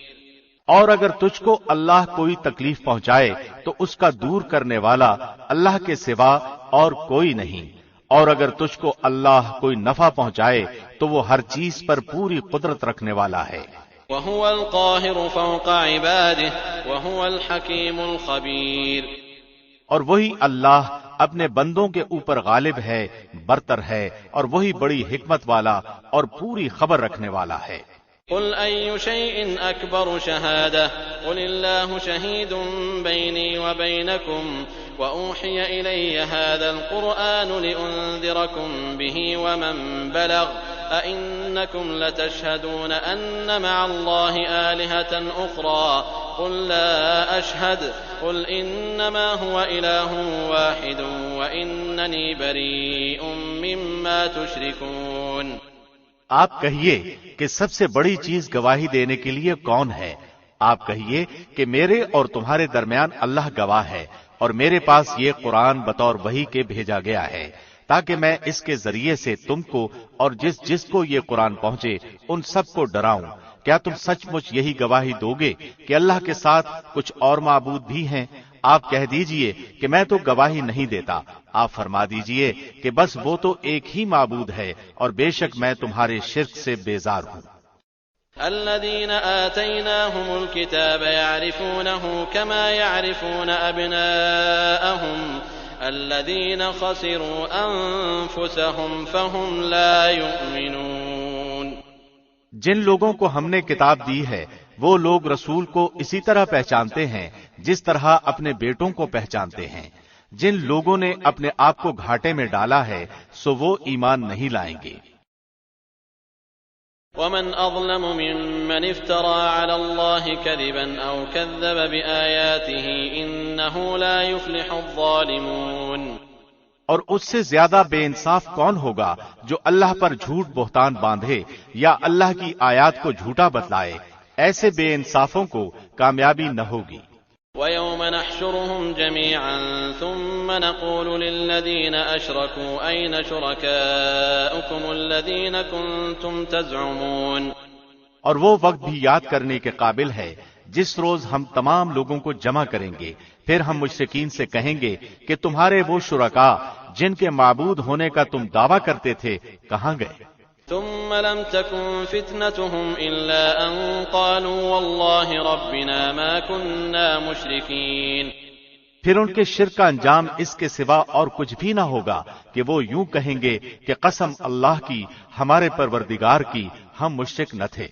[SPEAKER 2] اور اگر تجھ کو اللہ کوئی تکلیف پہنچائے تو اس کا دور کرنے والا اللہ کے سوا اور کوئی نہیں، اور اگر تجھ کو اللہ کوئی نفع پہنچائے تو وہ ہر چیز پر پوری قدرت رکھنے والا ہے۔
[SPEAKER 1] وَهُوَ الْقَاهِرُ فَوْقَ عِبَادِهِ وَهُوَ الْحَكِيمُ الْخَبِيرُ۔
[SPEAKER 2] اور وہی اللہ اپنے بندوں کے اوپر غالب ہے، برتر ہے، اور وہی بڑی حکمت والا اور پوری خبر رکھنے والا ہے۔
[SPEAKER 1] قل أي شيء أكبر شهادة قل الله شهيد بيني وبينكم وأوحي إلي هذا القرآن لأنذركم به ومن بلغ أئنكم لتشهدون أن مع الله آلهة أخرى قل لا أشهد قل إنما هو إله واحد وإنني بريء مما تشركون۔
[SPEAKER 2] آپ کہیے کہ سب سے بڑی چیز گواہی دینے کے لیے کون ہے؟ آپ کہیے کہ میرے اور تمہارے درمیان اللہ گواہ ہے، اور میرے پاس یہ قرآن بطور وحی کے بھیجا گیا ہے تاکہ میں اس کے ذریعے سے تم کو اور جس کو یہ قرآن پہنچے ان سب کو ڈراؤں۔ کیا تم سچ مچ یہی گواہی دو گے کہ اللہ کے ساتھ کچھ اور معبود بھی ہیں؟ آپ کہہ دیجئے کہ میں تو گواہی نہیں دیتا۔ آپ فرما دیجئے کہ بس وہ تو ایک ہی معبود ہے، اور بے شک میں تمہارے شرک سے بیزار ہوں۔
[SPEAKER 1] الذين آتيناهم الكتاب يعرفونه كما يعرفون أبناءهم الذين خسروا أنفسهم فهم لا يؤمنون۔
[SPEAKER 2] جن لوگوں کو ہم نے کتاب دی ہے وہ لوگ رسول کو اسی طرح پہچانتے ہیں جس طرح اپنے بیٹوں کو پہچانتے ہیں۔ جن لوگوں نے اپنے آپ کو گھاٹے میں ڈالا ہے سو وہ ایمان نہیں لائیں گے۔
[SPEAKER 1] ومن أظلم ممن افترى على الله كذبا أو كذب بآياته إنه لا يفلح الظالمون۔
[SPEAKER 2] اور اس سے زیادہ بے انصاف کون ہوگا جو اللہ پر جھوٹ بہتان باندھے یا اللہ کی آیات کو جھوٹا بتلائے؟ ایسے بے انصافوں کو کامیابی نہ ہوگی۔
[SPEAKER 1] وَيَوْمَ نَحْشُرُهُمْ جَمِيعًا ثُمَّ نَقُولُ لِلَّذِينَ أَشْرَكُوا أَيْنَ شُرَكَاؤُكُمُ الَّذِينَ كُنتُمْ تَزْعُمُونَ۔ اور
[SPEAKER 2] وہ وقت بھی یاد کرنے کے قابل ہے جس روز ہم تمام لوگوں کو جمع کریں گے، پھر ہم مشرکین سے کہیں گے کہ تمہارے وہ شرکاء جن کے معبود ہونے کا تم دعویٰ کرتے تھے کہاں گئے؟
[SPEAKER 1] ثم لم تكن فتنتهم إلا أن قالوا والله ربنا ما كنا مشركين۔
[SPEAKER 2] پھر ان کے شرک کا انجام اس کے سوا اور کچھ بھی نہ ہوگا کہ وہ یوں کہیں گے کہ قسم اللہ کی، ہمارے پروردگار کی، ہم مشرک نہ تھے۔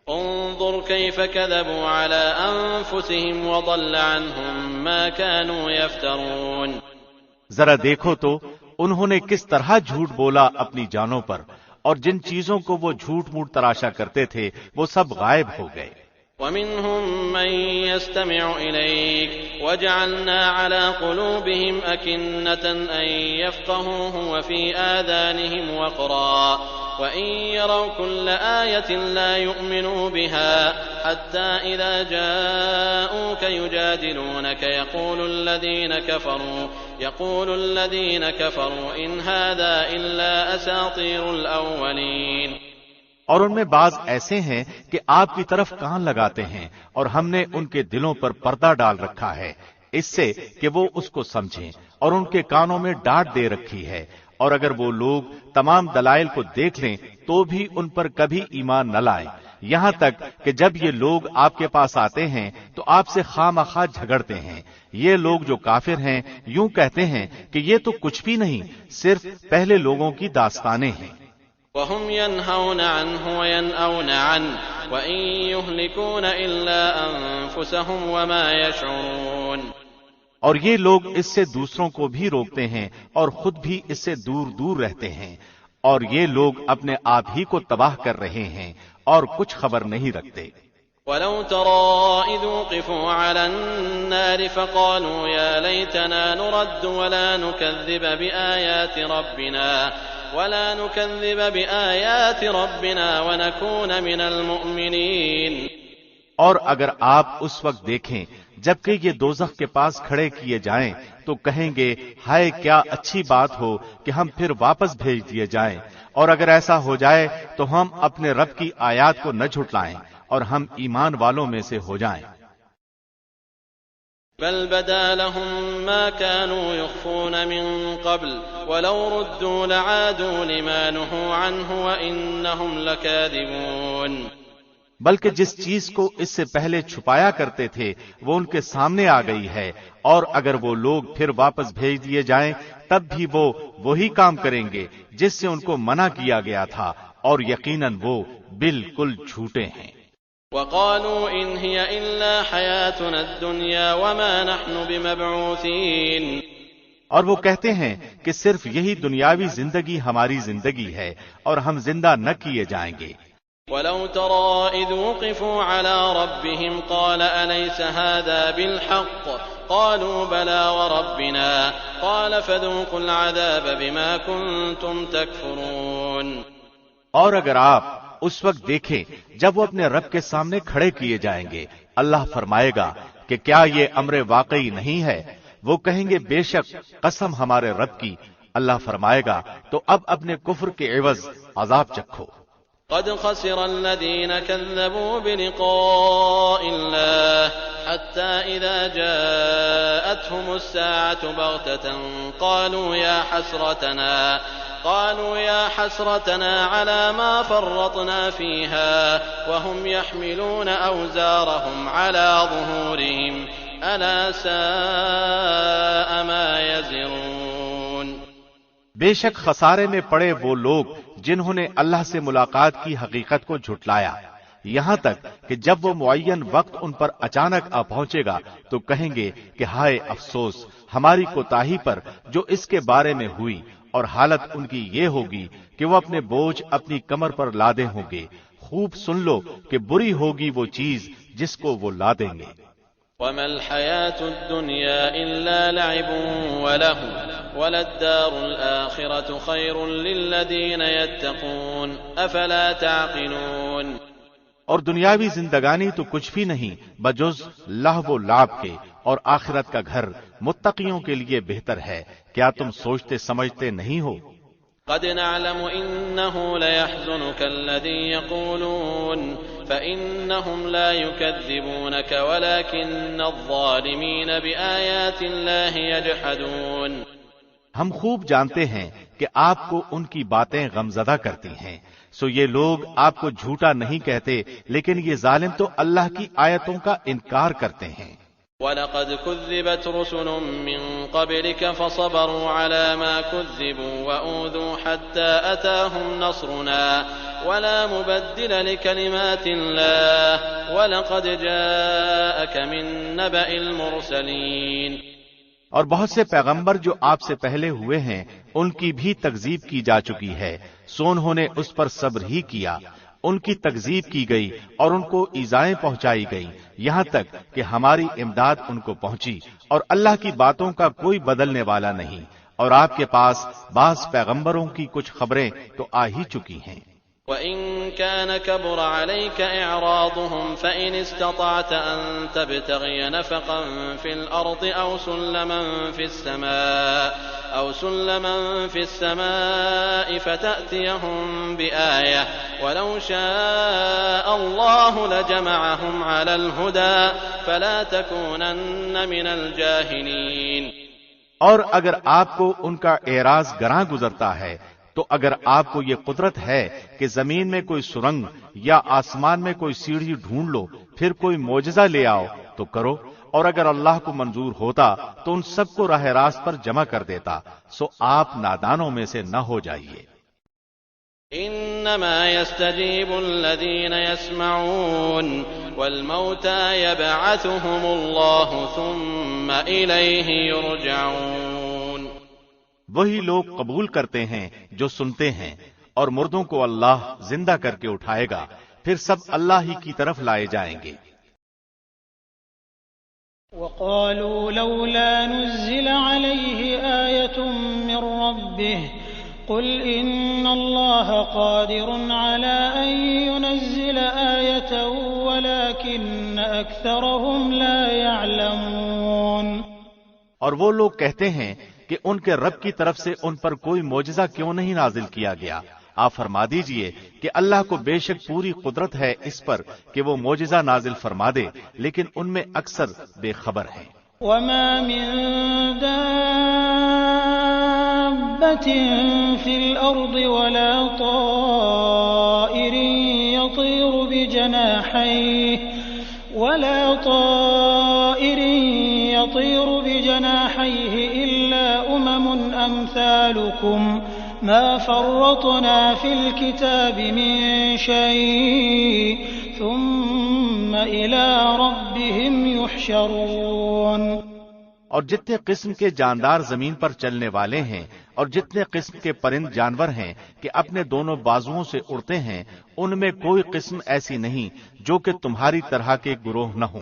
[SPEAKER 1] انظر كيف كذبوا على أنفسهم وضل عنهم ما كانوا يفترون۔
[SPEAKER 2] ذرا دیکھو تو انہوں نے کس طرح جھوٹ بولا اپنی جانوں پر، اور جن چیزوں کو وہ جھوٹ موٹ تراشا کرتے تھے وہ سب غائب ہو گئے۔
[SPEAKER 1] وَمِنْهُمْ مَنْ يَسْتَمِعُ إِلَيْكَ وَجَعَلْنَا عَلَى قُلُوبِهِمْ أَكِنَّةً أَنْ يَفْقَهُوهُ وَفِي آذَانِهِمْ وَقْرًا وَإِنْ يَرَوْا كُلَّ آيَةٍ لَا يُؤْمِنُوا بِهَا حَتَّى إِذَا جَاءُوكَ يُجَادِلُونَكَ يقول الذين كفروا إن هذا إلا أساطير الأولين۔
[SPEAKER 2] اور ان میں بعض ایسے ہیں کہ آپ کی طرف کان لگاتے ہیں، اور ہم نے ان کے دلوں پر پردہ ڈال رکھا ہے اس سے کہ وہ اس کو سمجھیں، اور ان کے کانوں میں ڈانٹ دے رکھی ہے، اور اگر وہ لوگ تمام دلائل کو دیکھ لیں تو بھی ان پر کبھی ایمان نہ لائیں، یہاں تک کہ جب یہ لوگ آپ کے پاس آتے ہیں تو آپ سے خواہ جھگڑتے ہیں۔ یہ لوگ جو کافر ہیں یوں کہتے ہیں کہ یہ تو کچھ بھی نہیں، صرف پہلے لوگوں کی داستانیں ہیں۔
[SPEAKER 1] وَهُمْ يَنْهَوْنَ عَنْهُ وَيَنْأَوْنَ عَنْهُ وَإِنْ يُهْلِكُونَ إِلَّا أَنفُسَهُمْ وَمَا يَشْعُرُونَ۔
[SPEAKER 2] اور یہ لوگ اس سے دوسروں کو بھی روکتے ہیں اور خود بھی اس سے دور دور رہتے ہیں، اور یہ لوگ اپنے آپ ہی کو تباہ کر رہے ہیں اور کچھ خبر نہیں رکھتے۔
[SPEAKER 1] وَلَوْ تَرَىٰ إِذْ وُقِفُوا عَلَى النَّارِ فَقَالُوا يَا لَيْتَنَا نُرَدُّ وَلَا نُكَذِّبَ بِآيَاتِ رَبِّنَا وَنَكُونَ مِنَ الْمُؤْمِنِينَ۔
[SPEAKER 2] اور اگر آپ اس وقت دیکھیں جبکہ یہ دوزخ کے پاس کھڑے کیے جائیں تو کہیں گے ہائے کیا اچھی بات ہو کہ ہم پھر واپس بھیج دیے جائیں، اور اگر ایسا ہو جائے تو ہم اپنے رب کی آیات کو نہ جھٹلائیں اور ہم ایمان والوں میں سے ہو جائیں۔
[SPEAKER 1] بل بدا لهم ما كانوا يخفون من قبل ولو ردوا لعادوا لما نهوا عنه وإنهم لكاذبون۔
[SPEAKER 2] بلکہ جس چیز کو اس سے پہلے چھپایا کرتے تھے وہ ان کے سامنے آ گئی ہے، اور اگر وہ لوگ پھر واپس بھیج دیے جائیں تب بھی وہ وہی کام کریں گے جس سے ان کو منع کیا گیا تھا، اور یقیناً وہ بالکل جھوٹے ہیں۔
[SPEAKER 1] وقالوا إن هي إلا حياتنا الدنيا وما نحن بمبعوثين۔
[SPEAKER 2] اور وہ کہتے ہیں کہ صرف یہی دنیاوی زندگی ہماری زندگی ہے اور ہم زندہ نہ کیے جائیں گے۔
[SPEAKER 1] وَلَوْ تَرَىٰ إِذْ وُقِفُوا عَلَىٰ رَبِّهِمْ قَالَ أَلَيْسَ هَٰذَا بِالْحَقِّ قَالُوا بَلَىٰ وَرَبِّنَا قَالَ فَذُوقُوا الْعَذَابَ بِمَا كُنتُمْ تَكْفُرُونَ۔
[SPEAKER 2] اور اگر آپ اس وقت دیکھیں جب وہ اپنے رب کے سامنے کھڑے کیے جائیں گے، اللہ فرمائے گا کہ کیا یہ امر واقعی نہیں ہے؟ وہ کہیں گے بے شک قسم ہمارے رب کی۔ اللہ فرمائے گا تو اب اپنے کفر کے عوض عذاب چکھو۔
[SPEAKER 1] قد خسر الذين كذبوا بلقاء الله حتى إذا جاءتهم الساعة بغتة قالوا يا حسرتنا على ما فرطنا فيها وهم يحملون أوزارهم على ظهورهم ألا ساء ما يزرون۔
[SPEAKER 2] بے شک خسارے میں پڑے وہ لوگ جنہوں نے اللہ سے ملاقات کی حقیقت کو جھٹلایا، یہاں تک کہ جب وہ معین وقت ان پر اچانک آ پہنچے گا تو کہیں گے کہ ہائے افسوس ہماری کوتاہی پر جو اس کے بارے میں ہوئی، اور حالت ان کی یہ ہوگی کہ وہ اپنے بوجھ اپنی کمر پر لادے ہوں گے۔ خوب سن لو کہ بری ہوگی وہ چیز جس کو وہ لادیں گے۔
[SPEAKER 1] وَمَا الْحَيَاةُ الدُّنْيَا إِلَّا لَعِبٌ وَلَهْوٌ وَلَلدَّارُ الْآخِرَةُ خَيْرٌ لِّلَّذِينَ يَتَّقُونَ أَفَلَا تَعْقِلُونَ۔
[SPEAKER 2] اور دنیاوی زندگانی تو کچھ بھی نہیں بجز لہو و لعب کے، اور آخرت کا گھر متقیوں کے لیے بہتر ہے، کیا تم سوچتے سمجھتے نہیں ہو؟
[SPEAKER 1] قد نعلم إنه ليحزنك الذي يقولون فإنهم لا يكذبونك ولكن الظالمين بآيات الله يجحدون۔
[SPEAKER 2] ہم خوب جانتے ہیں کہ آپ کو ان کی باتیں غمزدہ کرتی ہیں، سو یہ لوگ آپ کو جھوٹا نہیں کہتے، لیکن یہ ظالم تو اللہ کی آیتوں کا انکار کرتے ہیں۔
[SPEAKER 1] وَلَقَدْ كُذِّبَتْ رُسُلٌ مِّن قَبْلِكَ فَصَبَرُوا عَلَىٰ مَا كُذِّبُوا وَأُوذُوا حَتَّىٰ أَتَاهُمْ نَصْرُنَا وَلَا مُبَدِّلَ لِكَلِمَاتِ اللَّهِ وَلَقَدْ جَاءَكَ مِن نَّبَإِ الْمُرْسَلِينَ۔
[SPEAKER 2] اور بہت سے پیغمبر جو آپ سے پہلے ہوئے ہیں ان کی بھی تکذیب کی جا چکی ہے، سو انہوں نے اس پر صبر ہی کیا، ان کی تکذیب کی گئی اور ان کو ایذائیں پہنچائی گئی، یہاں تک کہ ہماری امداد ان کو پہنچی، اور اللہ کی باتوں کا کوئی بدلنے والا نہیں، اور آپ کے پاس بعض پیغمبروں کی کچھ خبریں تو آ ہی چکی ہیں۔
[SPEAKER 1] وَإِن كَانَ كَبُرَ عَلَيْكَ إِعْرَاضُهُمْ فَإِنِ اسْتَطَعْتَ أَن تَبْتَغِيَ نَفَقًا فِي الْأَرْضِ أَوْ سُلَّمًا فِي السَّمَاءِ فَتَأْتِيَهُم بِآيَةٍ وَلَوْ شَاءَ اللَّهُ لَجَمَعَهُمْ عَلَى الْهُدَىٰ فَلَا تَكُونَنَّ مِنَ الْجَاهِلِينَ۔
[SPEAKER 2] اور اگر آپ کو ان کا اعراض گراں گزرتا ہے تو اگر آپ کو یہ قدرت ہے کہ زمین میں کوئی سرنگ یا آسمان میں کوئی سیڑھی ڈھونڈ لو، پھر کوئی معجزہ لے آؤ تو کرو، اور اگر اللہ کو منظور ہوتا تو ان سب کو راہ راست پر جمع کر دیتا، سو آپ نادانوں میں سے نہ ہو جائیے۔
[SPEAKER 1] انما يستجيب الذين يسمعون والموتى يبعثهم الله ثم اليه يرجعون۔
[SPEAKER 2] وہی لوگ قبول کرتے ہیں جو سنتے ہیں، اور مردوں کو اللہ زندہ کر کے اٹھائے گا، پھر سب اللہ ہی کی طرف لائے جائیں گے۔
[SPEAKER 3] وقالوا لولا نزل عليه آية من ربه قل إن الله قادر على أن ينزل آية ولكن أكثرهم لا يعلمون۔
[SPEAKER 2] اور وہ لوگ کہتے ہیں کہ ان کے رب کی طرف سے ان پر کوئی معجزہ کیوں نہیں نازل کیا گیا؟ آپ فرما دیجئے کہ اللہ کو بے شک پوری قدرت ہے اس پر کہ وہ معجزہ نازل فرما دے، لیکن ان میں اکثر بے خبر ہیں۔
[SPEAKER 3] وما من دابة في الأرض ولا طائر يطير بجناحيه إلا أمثالكم ما فرطنا في الكتاب من شيء ثم إلى ربهم يحشرون۔
[SPEAKER 2] اور جتنے قسم کے جاندار زمین پر چلنے والے ہیں اور جتنے قسم کے پرند جانور ہیں کہ اپنے دونوں بازوؤں سے اڑتے ہیں، ان میں کوئی قسم ایسی نہیں جو کہ تمہاری طرح کے گروہ نہ ہوں۔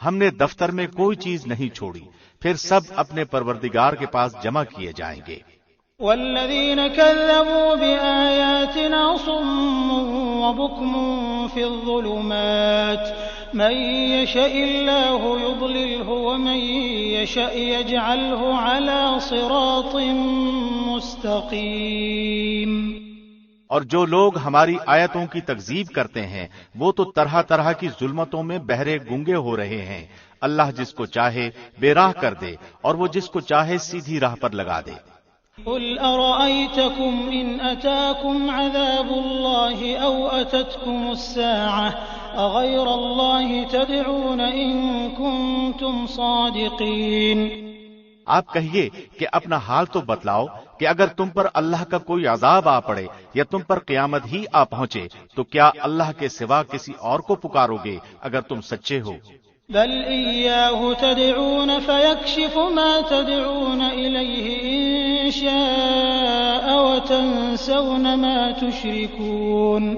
[SPEAKER 2] ہم نے دفتر میں کوئی چیز نہیں چھوڑی، پھر سب اپنے پروردگار کے پاس جمع کیے جائیں گے۔
[SPEAKER 3] والذين كذبوا بآياتنا صم وبكم في الظلمات من يشاء الله يضلله ومن يشاء يجعله على صراط مستقيم۔
[SPEAKER 2] اور جو لوگ ہماری آیتوں کی تکذیب کرتے ہیں وہ تو طرح طرح کی ظلمتوں میں بہرے گونگے ہو رہے ہیں۔ اللہ جس کو چاہے بے راہ کر دے اور وہ جس کو چاہے سیدھی راہ پر لگا دے۔
[SPEAKER 3] قل أرأيتكم إن أتاكم عذاب الله أو أتتكم الساعة أغير الله تدعون إن كنتم صادقين۔
[SPEAKER 2] آپ کہیے کہ اپنا حال تو بتلاؤ کہ اگر تم پر اللہ کا کوئی عذاب آ پڑے یا تم پر قیامت ہی آ پہنچے تو کیا اللہ کے سوا کسی اور کو پکارو گے اگر تم سچے ہو؟
[SPEAKER 3] بل إياه تدعون فيكشف ما تدعون إليه إن شاء وتنسون ما تشركون۔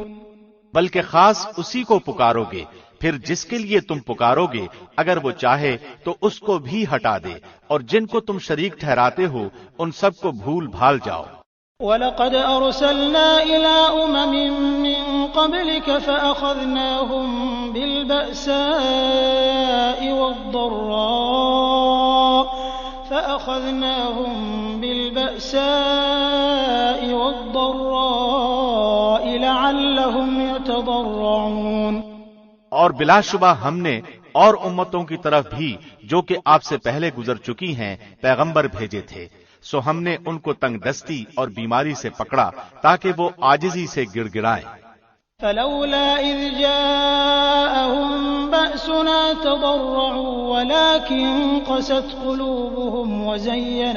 [SPEAKER 2] بلکہ خاص اسی کو پکارو گے، پھر جس کے لیے تم پکارو گے اگر وہ چاہے تو اس کو بھی ہٹا دے، اور جن کو تم شریک ٹھہراتے ہو ان سب کو بھول بھال جاؤ۔
[SPEAKER 3] وَلَقَدْ أَرْسَلْنَا إِلَىٰ أُمَمٍ مِّن قَبْلِكَ فَأَخَذْنَاهُم بِالْبَأْسَاءِ وَالضَّرَّاءِ لَعَلَّهُمْ يَتَضَرَّعُونَ۔
[SPEAKER 2] اور بلا شبہ ہم نے اور امتوں کی طرف بھی جو کہ آپ سے پہلے گزر چکی ہیں پیغمبر بھیجے تھے، سو ہم نے ان کو تنگ دستی اور بیماری سے پکڑا تاکہ وہ عاجزی سے گڑ گڑائیں۔
[SPEAKER 3] فلولا إذ جاءهم بأسنا تضرعوا ولكن قست قلوبهم وزين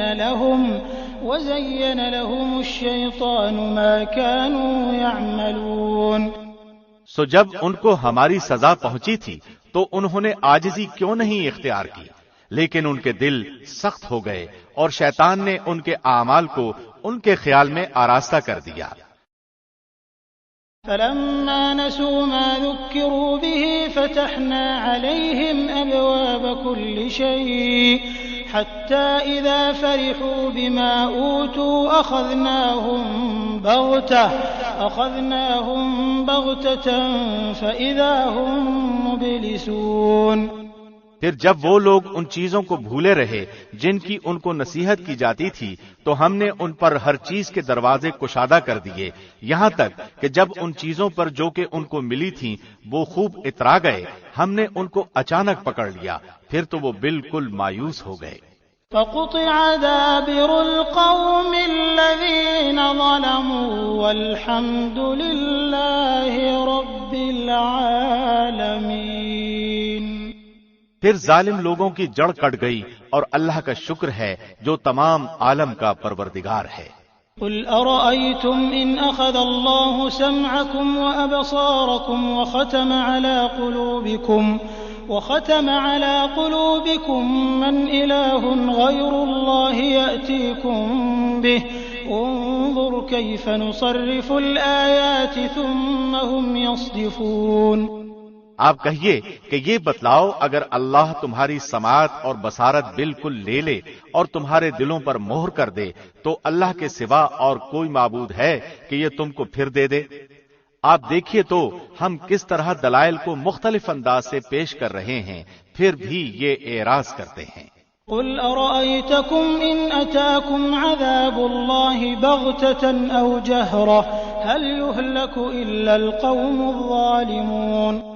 [SPEAKER 3] لهم الشيطان ما كانوا يعملون۔
[SPEAKER 2] سو جب ان کو ہماری سزا پہنچی تھی تو انہوں نے عاجزی کیوں نہیں اختیار کی، لیکن ان کے دل سخت ہو گئے اور شیطان نے ان کے اعمال کو ان کے خیال میں آراستہ کر دیا۔
[SPEAKER 3] فلما نسوا ما ذكروا به فتحنا عليهم أبواب كل شيء حتى إذا فرحوا بما أوتوا أخذناهم بغتة فإذا هم مبلسون۔
[SPEAKER 2] پھر جب وہ لوگ ان چیزوں کو بھولے رہے جن کی ان کو نصیحت کی جاتی تھی تو ہم نے ان پر ہر چیز کے دروازے کشادہ کر دیے، یہاں تک کہ جب ان چیزوں پر جو کہ ان کو ملی تھیں وہ خوب اترا گئے، ہم نے ان کو اچانک پکڑ لیا، پھر تو وہ بالکل مایوس ہو گئے۔
[SPEAKER 3] فقطع دابر القوم الذين ظلموا والحمد لله رب العالمين۔
[SPEAKER 2] پھر ظالم لوگوں کی جڑ کٹ گئی اور اللہ کا شکر ہے جو تمام عالم کا پروردگار ہے۔
[SPEAKER 3] قل أرأيتم إن أخذ الله سمعكم وأبصاركم وختم على قلوبكم من إله غير الله يأتيكم به انظر كيف نصرف الآيات ثم هم يصدفون۔
[SPEAKER 2] آپ کہیے کہ یہ بتلاؤ، اگر اللہ تمہاری سماعت اور بصارت بالکل لے لے اور تمہارے دلوں پر مہر کر دے تو اللہ کے سوا اور کوئی معبود ہے کہ یہ تم کو پھر دے دے؟ آپ دیکھیے تو ہم کس طرح دلائل کو مختلف انداز سے پیش کر رہے ہیں، پھر بھی یہ اعراض کرتے ہیں۔
[SPEAKER 3] قل أرأيتكم إن أتاكم عذاب الله بغتة أو جهرة هل يهلك إلا القوم الظالمون۔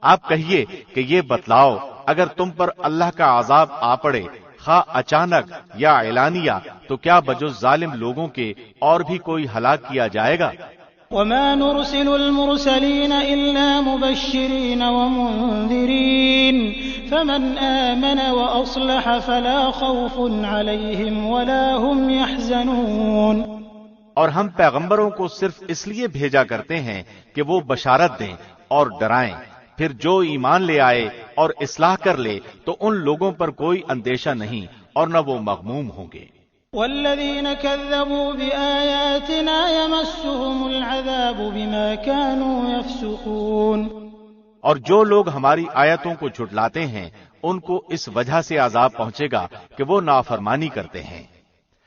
[SPEAKER 2] آپ کہیے کہ یہ بتلاؤ، اگر تم پر اللہ کا عذاب آ پڑے، خواہ اچانک یا اعلانیہ، تو کیا بجز ظالم لوگوں کے اور بھی کوئی ہلاک کیا جائے گا؟
[SPEAKER 3] وما نرسل المرسلين إلا مبشرين ومنذرين فمن آمن وأصلح فلا خوف عليهم ولا هم يحزنون۔
[SPEAKER 2] اور ہم پیغمبروں کو صرف اس لیے بھیجا کرتے ہیں کہ وہ بشارت دیں اور ڈرائیں، پھر جو ایمان لے آئے اور اصلاح کر لے تو ان لوگوں پر کوئی اندیشہ نہیں اور نہ وہ مغموم ہوں گے۔
[SPEAKER 3] والذين كذبوا بآياتنا يمسهم العذاب بما كانوا يفسقون۔
[SPEAKER 2] اور جو لوگ ہماری آیتوں کو جھٹلاتے ہیں ان کو اس وجہ سے عذاب پہنچے گا کہ وہ نافرمانی کرتے ہیں۔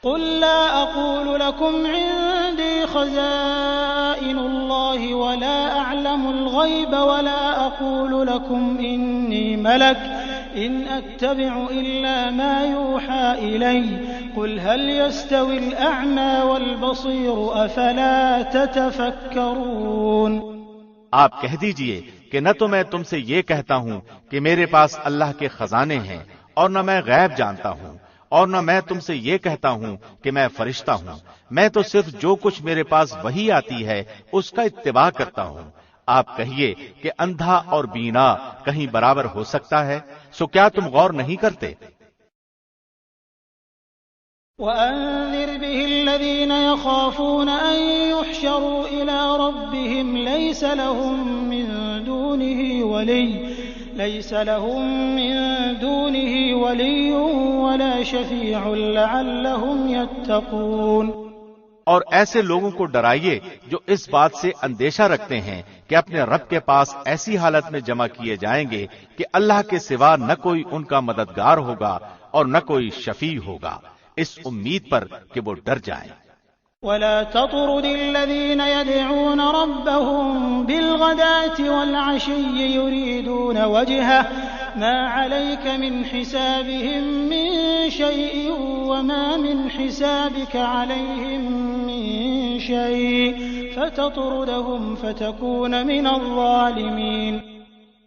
[SPEAKER 3] قل لا أقول لكم عندي خزائن الله ولا أعلم الغيب ولا أقول لكم إني ملك إن أتبع إلا ما يوحى إلي قل هل يستوي الأعمى والبصير أفلا تتفكرون۔
[SPEAKER 2] آپ کہہ دیجئے کہ نہ تو میں تم سے یہ کہتا ہوں کہ میرے پاس اللہ کے خزانے ہیں اور نہ میں غیب جانتا ہوں، اور نہ میں تم سے یہ کہتا ہوں کہ میں فرشتہ ہوں، میں تو صرف جو کچھ میرے پاس وحی آتی ہے اس کا اتباع کرتا ہوں۔ آپ کہیے کہ اندھا اور بینا کہیں برابر ہو سکتا ہے؟ سو کیا تم غور نہیں کرتے؟
[SPEAKER 3] وأنذر به الذين يخافون أن يحشروا إلى ربهم ليس لهم من دونه ولي ولا شفيع لعلهم يتقون۔
[SPEAKER 2] اور ایسے لوگوں کو ڈرائیے جو اس بات سے اندیشہ رکھتے ہیں کہ اپنے رب کے پاس ایسی حالت میں جمع کیے جائیں گے کہ اللہ کے سوا نہ کوئی ان کا مددگار ہوگا اور نہ کوئی شفیع ہوگا، اس امید پر کہ وہ ڈر جائیں۔
[SPEAKER 3] ولا تطرد الذين يدعون ربهم بالغداة والعشي يريدون وجهه ما عليك من حسابهم من شيء وما من حسابك عليهم من شيء فتطردهم فتكون من الظالمين۔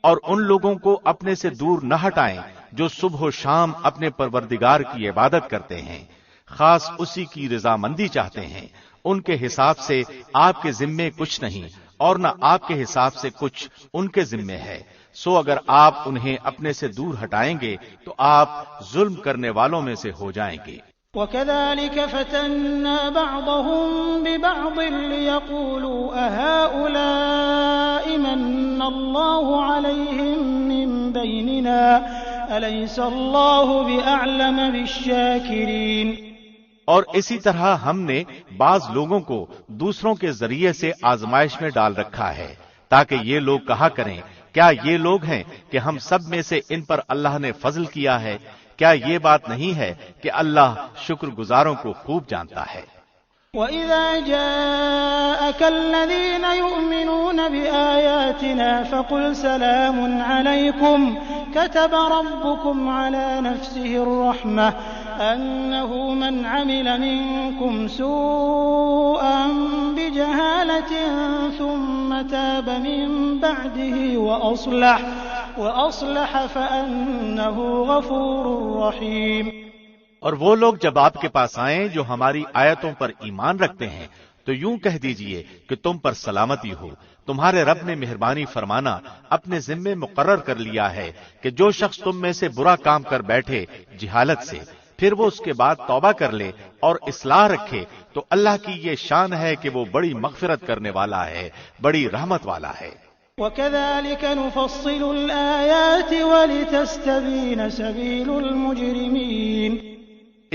[SPEAKER 2] اور ان لوگوں کو اپنے سے دور نہ ہٹائیں جو صبح و شام اپنے پروردگار کی عبادت کرتے ہیں، خاص اسی کی رضامندی چاہتے ہیں، ان کے حساب سے آپ کے ذمے کچھ نہیں اور نہ آپ کے حساب سے کچھ ان کے ذمے ہے، سو اگر آپ انہیں اپنے سے دور ہٹائیں گے تو آپ ظلم کرنے والوں میں سے ہو جائیں گے۔
[SPEAKER 3] وَكَذَلِكَ فَتَنَّا بَعْضَهُم بِبَعْضٍ لِيَقُولُوا أَهَٰؤُلَاءِ مَنَّ اللَّهُ عَلَيْهِم مِّن بَيْنِنَا أَلَيْسَ اللَّهُ بِأَعْلَمَ بِالشَّاكِرِينَ۔
[SPEAKER 2] اور اسی طرح ہم نے بعض لوگوں کو دوسروں کے ذریعے سے آزمائش میں ڈال رکھا ہے تاکہ یہ لوگ کہا کریں کیا یہ لوگ ہیں کہ ہم سب میں سے ان پر اللہ نے فضل کیا ہے؟ کیا یہ بات نہیں ہے کہ اللہ شکر گزاروں کو خوب جانتا ہے۔
[SPEAKER 3] وَإِذَا جَاءَكَ الَّذِينَ يُؤْمِنُونَ بِآيَاتِنَا فَقُلْ سَلَامٌ عَلَيْكُمْ كَتَبَ رَبُّكُمْ عَلَى نَفْسِهِ الرَّحْمَةَ أَنَّهُ مَنْ عَمِلَ مِنكُمْ سُوءًا بِجَهَالَةٍ ثُمَّ تَابَ مِن بَعْدِهِ وَأَصْلَحَ فَأَنَّهُ غَفُورٌ رَّحِيمٌ۔
[SPEAKER 2] اور وہ لوگ جب آپ کے پاس آئیں جو ہماری آیتوں پر ایمان رکھتے ہیں تو یوں کہہ دیجئے کہ تم پر سلامتی ہو، تمہارے رب نے مہربانی فرمانا اپنے ذمے مقرر کر لیا ہے کہ جو شخص تم میں سے برا کام کر بیٹھے جہالت سے، پھر وہ اس کے بعد توبہ کر لے اور اصلاح رکھے تو اللہ کی یہ شان ہے کہ وہ بڑی مغفرت کرنے والا ہے، بڑی رحمت والا ہے۔
[SPEAKER 3] وَكَذَلِكَ نُفَصِّلُ الْآيَاتِ وَلِتَسْتَبِينَ سَبِيلُ الْمُجْرِمِينَ۔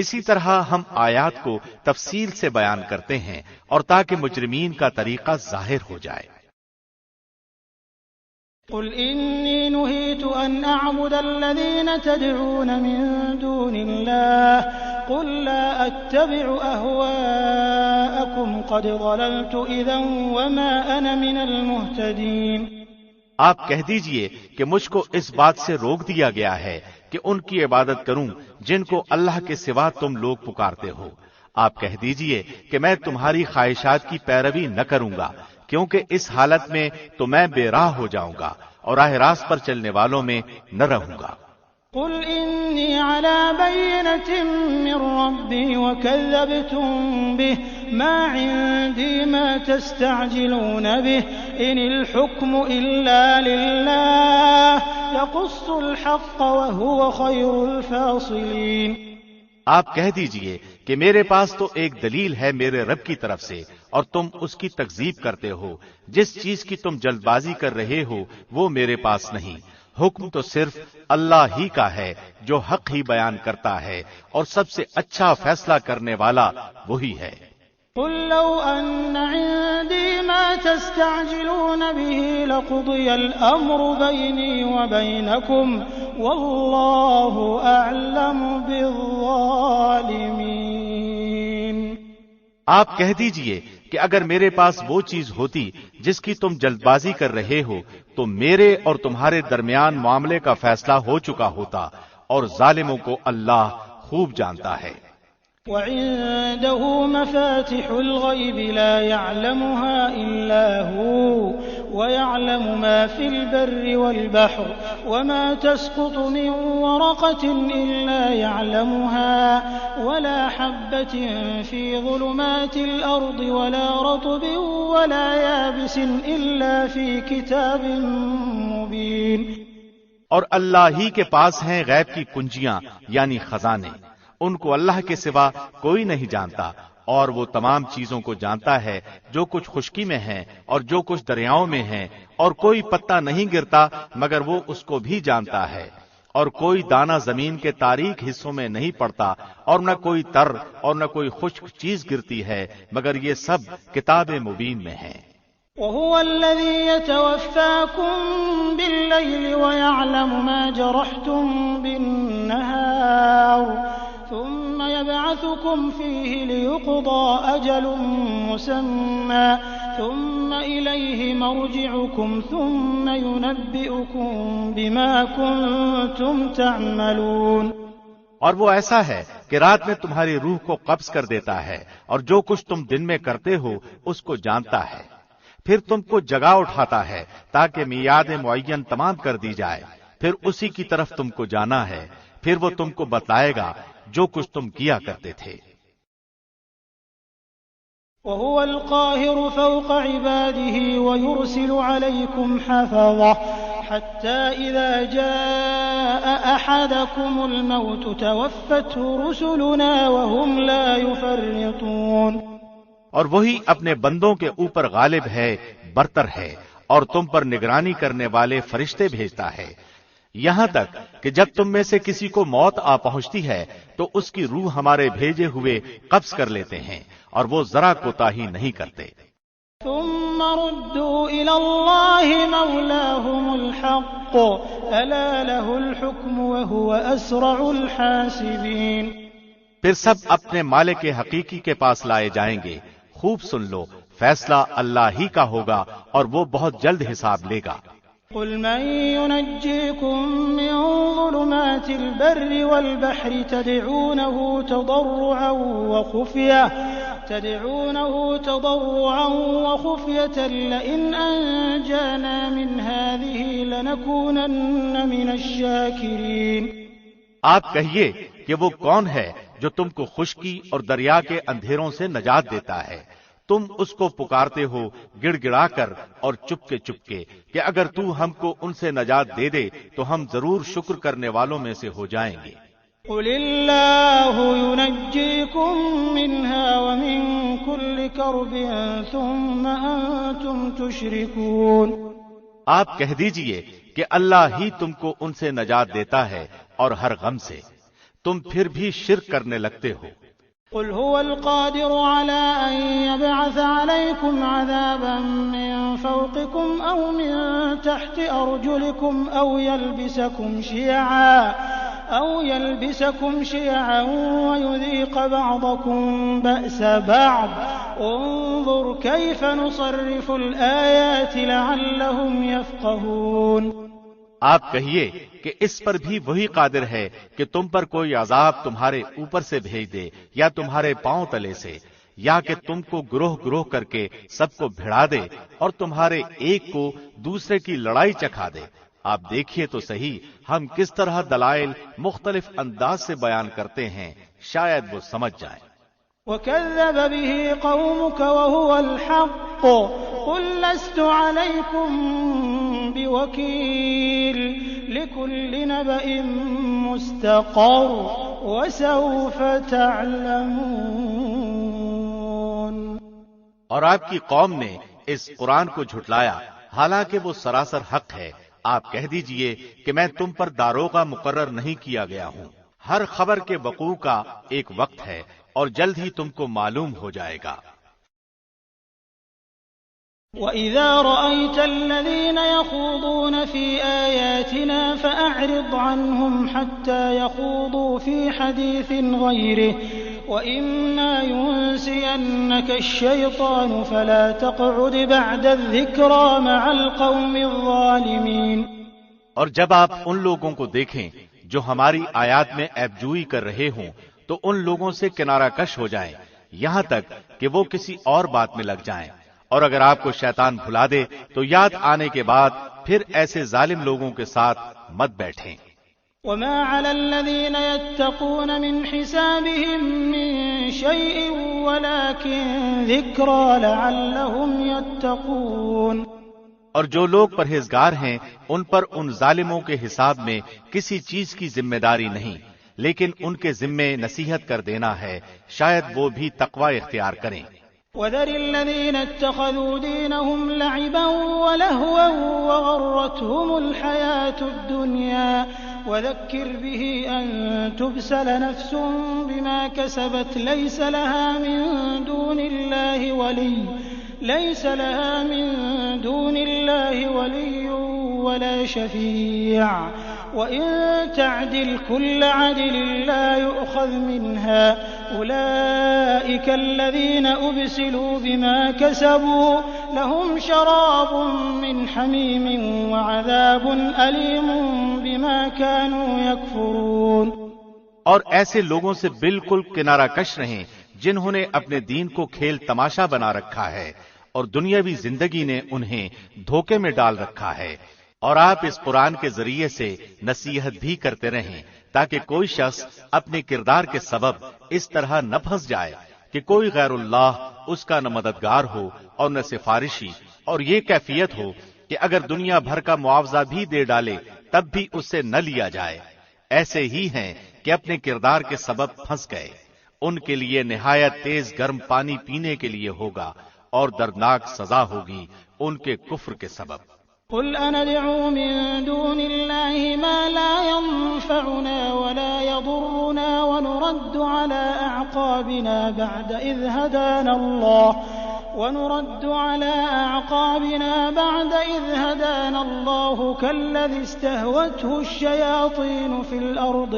[SPEAKER 2] اسی طرح ہم آیات کو تفصیل سے بیان کرتے ہیں اور تاکہ مجرمین کا طریقہ ظاہر ہو جائے۔
[SPEAKER 3] قل إني نهيت أن أعبد الذين تدعون من دون الله قل لا أتبع أهواءكم قد ضللت إذا وما أنا من المهتدين۔
[SPEAKER 2] آپ کہہ دیجئے کہ مجھ کو اس بات سے روک دیا گیا ہے کہ ان کی عبادت کروں جن کو اللہ کے سوا تم لوگ پکارتے ہو۔ آپ کہہ دیجئے کہ میں تمہاری خواہشات کی پیروی نہ کروں گا، کیونکہ اس حالت میں تو میں بے راہ ہو جاؤں گا اور راہ راست پر چلنے والوں میں نہ رہوں گا۔
[SPEAKER 3] قل إني على بينة من ربي وكذبتم به ما عندي ما تستعجلون به إن الحكم إلا لله يقص الحق وهو خير الفاصلين۔
[SPEAKER 2] آپ کہہ دیجئے کہ میرے پاس تو ایک دلیل ہے میرے رب کی طرف سے اور تم اس کی تکذیب کرتے ہو۔ جس چیز کی تم جلد بازی کر رہے ہو وہ میرے پاس نہیں، حکم تو صرف اللہ ہی کا ہے جو حق ہی بیان کرتا ہے اور سب سے اچھا فیصلہ کرنے والا وہی ہے۔
[SPEAKER 3] قل لو أن عندي ما تستعجلون به لقضي الأمر بيني وبينكم والله أعلم بالظالمين۔
[SPEAKER 2] آپ کہہ دیجئے کہ اگر میرے پاس وہ چیز ہوتی جس کی تم جلد بازی کر رہے ہو تو میرے اور تمہارے درمیان معاملے کا فیصلہ ہو چکا ہوتا، اور ظالموں کو اللہ خوب جانتا ہے۔
[SPEAKER 3] وعنده مفاتح الغيب لا يعلمها إلا هو ويعلم ما في البر والبحر وما تسقط من ورقة إلا يعلمها ولا حبة في ظلمات الأرض ولا رطب ولا يابس إلا في كتاب مبين۔
[SPEAKER 2] اور اللہ ہی کے پاس ہیں غیب کی کنجیاں یعنی خزانے، ان کو اللہ کے سوا کوئی نہیں جانتا، اور وہ تمام چیزوں کو جانتا ہے جو کچھ خشکی میں ہیں اور جو کچھ دریاؤں میں ہیں، اور کوئی پتا نہیں گرتا مگر وہ اس کو بھی جانتا ہے، اور کوئی دانہ زمین کے تاریک حصوں میں نہیں پڑتا، اور نہ کوئی تر اور نہ کوئی خشک چیز گرتی ہے مگر یہ سب کتاب مبین میں ہیں۔
[SPEAKER 3] وهو الذي يتوفاكم بالليل ويعلم ما جرحتم بالنهار ثم يبعثكم فيه ليقضى أجل مسمى ثم إليه مرجعكم ثم ينبئكم بما كنتم تعملون۔
[SPEAKER 2] اور وہ ایسا ہے کہ رات میں تمہاری روح کو قبض کر دیتا ہے اور جو کچھ تم دن میں کرتے ہو اس کو جانتا ہے، پھر تم کو جگا اٹھاتا ہے تاکہ میعاد معین تمام کر دی جائے، پھر اسی کی طرف تم کو جانا ہے، پھر وہ تم کو بتلائے گا جو کچھ تم کیا کرتے تھے۔
[SPEAKER 3] وهو القاهر فوق عباده ويرسل عليكم حفظة حتى إذا جاء أحدكم الموت توفته رسلنا وهم لا يفرطون۔
[SPEAKER 2] اور وہی اپنے بندوں کے اوپر غالب ہے، برتر ہے، اور تم پر نگرانی کرنے والے فرشتے بھیجتا ہے، یہاں تک کہ جب تم میں سے کسی کو موت آ پہنچتی ہے تو اس کی روح ہمارے بھیجے ہوئے قبض کر لیتے ہیں اور وہ ذرا کوتاہی نہیں کرتے۔
[SPEAKER 3] ثم ردوا إلى الله مولاهم الحق ألا له الحكم وهو أسرع الحاسبين۔
[SPEAKER 2] پھر سب اپنے مالک حقیقی کے پاس لائے جائیں گے، خوب سن لو، فیصلہ اللہ ہی کا ہوگا اور وہ بہت جلد حساب لے گا۔
[SPEAKER 3] قل من ينجيكم من ظلمات البر والبحر تدعونه تضرعا وخفية لئن أنجانا من هذه لنكونن من الشاكرين۔
[SPEAKER 2] آپ کہیے کہ وہ کون ہے جو تم کو خشکی اور دریا کے اندھیروں سے نجات دیتا ہے، تم اس کو پکارتے ہو گڑ گڑا کر اور چپکے چپکے کہ اگر تو ہم کو ان سے نجات دے دے تو ہم ضرور شکر کرنے والوں میں سے ہو جائیں گے۔
[SPEAKER 3] قل اللہ ينجيكم منها ومن كل كرب ثم أنتم تشركون۔
[SPEAKER 2] آپ کہہ دیجئے کہ اللہ ہی تم کو ان سے نجات دیتا ہے اور ہر غم سے، تم پھر بھی شرک کرنے لگتے ہو۔
[SPEAKER 3] قل هو القادر على أن يبعث عليكم عذابا من فوقكم أو من تحت أرجلكم أو يلبسكم شيعا ويذيق بعضكم بأس بعض انظر كيف نصرف الآيات لعلهم يفقهون۔
[SPEAKER 2] آپ کہیے کہ اس پر بھی وہی قادر ہے کہ تم پر کوئی عذاب تمہارے اوپر سے بھیج دے یا تمہارے پاؤں تلے سے، یا کہ تم کو گروہ گروہ کر کے سب کو بھڑا دے اور تمہارے ایک کو دوسرے کی لڑائی چکھا دے۔ آپ دیکھیے تو صحیح ہم کس طرح دلائل مختلف انداز سے بیان کرتے ہیں، شاید وہ سمجھ جائیں۔
[SPEAKER 3] وَكَذَّبَ بِهِ قَوْمُكَ وَهُوَ الْحَقُّ قُل لَّسْتُ عَلَيْكُمْ بِوَكِيلٍ لِّكُلِّ نَبَإٍ مُّسْتَقَرٌّ وَسَوْفَ تَعْلَمُونَ۔
[SPEAKER 2] اور آپ کی قوم نے اس قرآن کو جھٹلایا حالانکہ وہ سراسر حق ہے۔ آپ کہہ دیجئے کہ میں تم پر داروغہ مقرر نہیں کیا گیا ہوں۔ ہر خبر کے وقوع کا ایک وقت ہے اور جلد ہی تم کو معلوم ہو جائے گا۔
[SPEAKER 3] وَإِذَا رَأَيْتَ الَّذِينَ يَخُوضُونَ فِي آيَاتِنَا فَأَعْرِضْ عَنْهُمْ حَتَّى يَخُوضُوا فِي حَدِيثٍ غَيْرِهِ وَإِمَّا يُنسِيَنَّكَ الشَّيْطَانُ فَلَا تَقْعُدْ بَعْدَ الذِّكْرَىٰ مَعَ الْقَوْمِ الظَّالِمِينَ۔
[SPEAKER 2] اور جب آپ ان لوگوں کو دیکھیں جو ہماری آیات میں عیب جوئی کر رہے ہوں تو ان لوگوں سے کنارہ کش ہو جائیں یہاں تک کہ وہ کسی اور بات میں لگ جائیں، اور اگر آپ کو شیطان بھلا دے تو یاد آنے کے بعد پھر ایسے ظالم لوگوں کے ساتھ مت بیٹھیں۔
[SPEAKER 3] وَمَا عَلَى الَّذِينَ يَتَّقُونَ مِنْ حِسَابِهِم مِّن شَيْءٍ وَلَٰكِن ذِكْرَىٰ لَعَلَّهُمْ يَتَّقُونَ۔
[SPEAKER 2] اور جو لوگ پرہیزگار ہیں ان پر ان ظالموں کے حساب میں کسی چیز کی ذمہ داری نہیں، لیکن ان کے ذمے نصیحت کر دینا ہے، شاید وہ بھی تقوی اختیار کریں۔
[SPEAKER 3] وَذَرِ الَّذِينَ اتَّخَذُوا دِينَهُمْ لَعِبًا وَلَهْوًا وَغَرَّتْهُمُ الْحَيَاةُ الدُّنْيَا وَذَكِّرْ بِهِ أَن تُبْسَلَ نَفْسٌ بِمَا كَسَبَتْ لَيْسَ لَهَا مِن دُونِ اللَّهِ وَلِيٌّ وَلَا شَفِيعٌ وَإِن تَعْدِلْ كُلَّ عَدْلٍ لَّا يُؤْخَذْ مِنْهَا أُولَٰئِكَ الَّذِينَ أُبْسِلُوا بِمَا كَسَبُوا لَهُمْ شَرَابٌ مِّنْ حَمِيمٍ وَعَذَابٌ أَلِيمٌ بِمَا كَانُوا يَكْفُرُونَ۔
[SPEAKER 2] اور ایسے لوگوں سے بالکل کنارہ کش رہیں جنہوں نے اپنے دین کو کھیل تماشا بنا رکھا ہے اور دنیاوی زندگی نے انہیں دھوکے میں ڈال رکھا ہے۔ اور آپ اس قرآن کے ذریعے سے نصیحت بھی کرتے رہیں تاکہ کوئی شخص اپنے کردار کے سبب اس طرح نہ پھنس جائے کہ کوئی غیر اللہ اس کا نہ مددگار ہو اور نہ سفارشی، اور یہ کیفیت ہو کہ اگر دنیا بھر کا معاوضہ بھی دے ڈالے تب بھی اس سے نہ لیا جائے۔ ایسے ہی ہیں کہ اپنے کردار کے سبب پھنس گئے، ان کے لیے نہایت تیز گرم پانی پینے کے لیے ہوگا اور دردناک سزا ہوگی ان کے کفر کے سبب۔
[SPEAKER 3] قل أندعو من دون الله ما لا ينفعنا ولا يضرنا ونرد على أعقابنا بعد إذ هدانا الله كالذي استهوته الشياطين في الأرض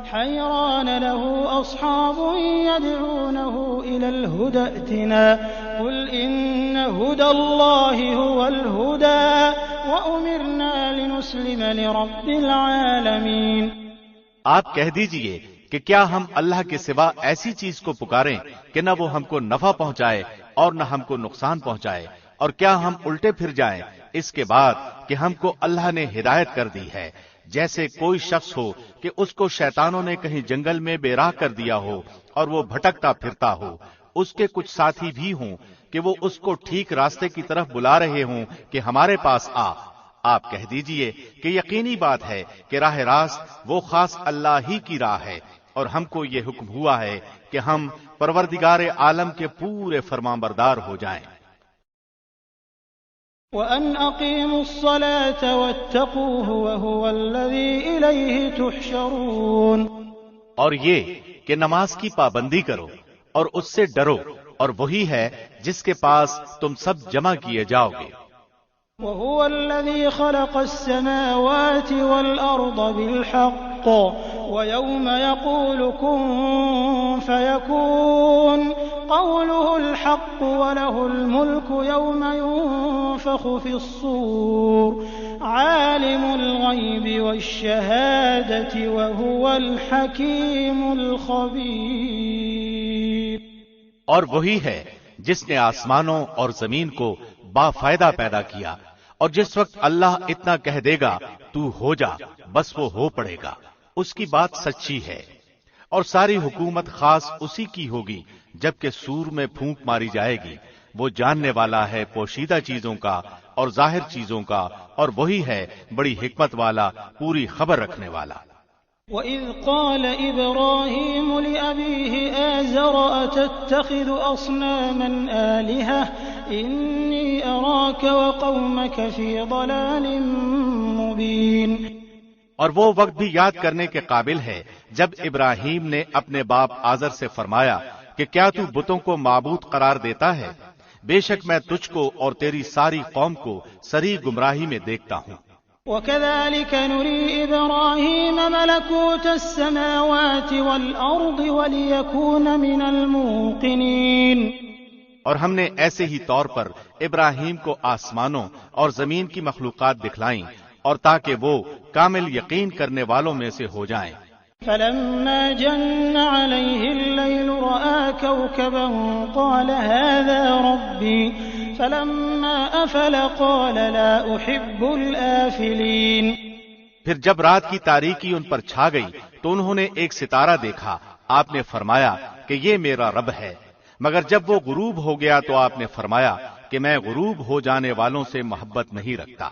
[SPEAKER 3] حيران له أصحاب يدعونه إلى الهدى ائتنا قل إن هدى الله هو الهدى وأمرنا لنسلم لرب العالمين۔
[SPEAKER 2] آپ کہہ دیجئے کہ کیا ہم اللہ کے سوا ایسی چیز کو پکاریں کہ نہ وہ ہم کو نفع پہنچائے اور نہ ہم کو نقصان پہنچائے، اور کیا ہم الٹے پھر جائیں اس کے بعد کہ ہم کو اللہ نے ہدایت کر دی ہے؟ جیسے کوئی شخص ہو کہ اس کو شیطانوں نے کہیں جنگل میں بے راہ کر دیا ہو اور وہ بھٹکتا پھرتا ہو، اس کے کچھ ساتھی بھی ہوں کہ وہ اس کو ٹھیک راستے کی طرف بلا رہے ہوں کہ ہمارے پاس آ۔ آپ کہہ دیجئے کہ یقینی بات ہے کہ راہ راست وہ خاص اللہ ہی کی راہ ہے، اور ہم کو یہ حکم ہوا ہے کہ ہم پروردگار عالم کے پورے فرمانبردار ہو جائیں۔
[SPEAKER 3] وَأَنْ أَقِيمُوا الصَّلَاةَ وَاتَّقُوهُ وَهُوَ الَّذِي إِلَيْهِ تُحْشَرُونَ،
[SPEAKER 2] اور یہ کہ نماز کی پابندی کرو اور اس سے ڈرو، اور وہی ہے جس کے پاس تم سب جمع کیے جاؤ گے۔
[SPEAKER 3] وَهُوَ الَّذِي خَلَقَ السَّمَاوَاتِ وَالْأَرْضَ بِالْحَقِّ وَيَوْمَ يَقُولُ كُن فَيَكُونُ قَوْلُهُ الْحَقُّ وَلَهُ الْمُلْكُ يَوْمَ يُنفَخُ فِي الصُّورِ عَالِمُ الْغَيْبِ وَالشَّهَادَةِ وَهُوَ الْحَكِيمُ الْخَبِيرُ۔
[SPEAKER 2] اور وہی ہے جس نے آسمانوں اور زمین کو بافائدہ پیدا کیا، اور جس وقت اللہ اتنا کہہ دے گا تو ہو جا، بس وہ ہو پڑے گا، اس کی بات سچی ہے۔ اور ساری حکومت خاص اسی کی ہوگی جبکہ سور میں پھونک ماری جائے گی، وہ جاننے والا ہے پوشیدہ چیزوں کا اور ظاہر چیزوں کا، اور وہی ہے بڑی حکمت والا، پوری خبر رکھنے والا۔
[SPEAKER 3] وَإِذْ قَالَ إِبْرَاهِيمُ لِأَبِيهِ آزَرَ أَتَتَّخِذُ أَصْنَامًا آلِهَةً إِنِّي أَرَاكَ وَقَوْمَكَ فِي ضَلَالٍ مُّبِينٍ۔
[SPEAKER 2] اور وہ وقت بھی یاد کرنے کے قابل ہے جب ابراہیم نے اپنے باپ آزر سے فرمایا کہ کیا تو بتوں کو معبود قرار دیتا ہے؟ بے شک میں تجھ کو اور تیری ساری قوم کو سری گمراہی میں دیکھتا ہوں۔
[SPEAKER 3] وَكَذَلِكَ نُرِي إِبْرَاهِيمَ مَلَكُوتَ السَّمَاوَاتِ وَالْأَرْضِ وَلِيَكُونَ مِنَ الْمُوقِنِينَ،
[SPEAKER 2] اور ہم نے ایسے ہی طور پر ابراہیم کو آسمانوں اور زمین کی مخلوقات دکھلائیں، اور تاکہ وہ کامل یقین کرنے والوں میں سے ہو جائیں۔
[SPEAKER 3] فَلَمَّا جَنَّ عَلَيْهِ اللَّيْلُ رَأَىٰ كَوْكَبًا قَالَ هَٰذَا رَبِّي فَلَمَّا أَفَلَ قَالَ لَا أُحِبُّ الْآفِلِينَ۔
[SPEAKER 2] پھر جب رات کی تاریکی ان پر چھا گئی تو انہوں نے ایک ستارہ دیکھا، آپ نے فرمایا کہ یہ میرا رب ہے، مگر جب وہ غروب ہو گیا تو آپ نے فرمایا کہ میں غروب ہو جانے والوں سے محبت نہیں رکھتا۔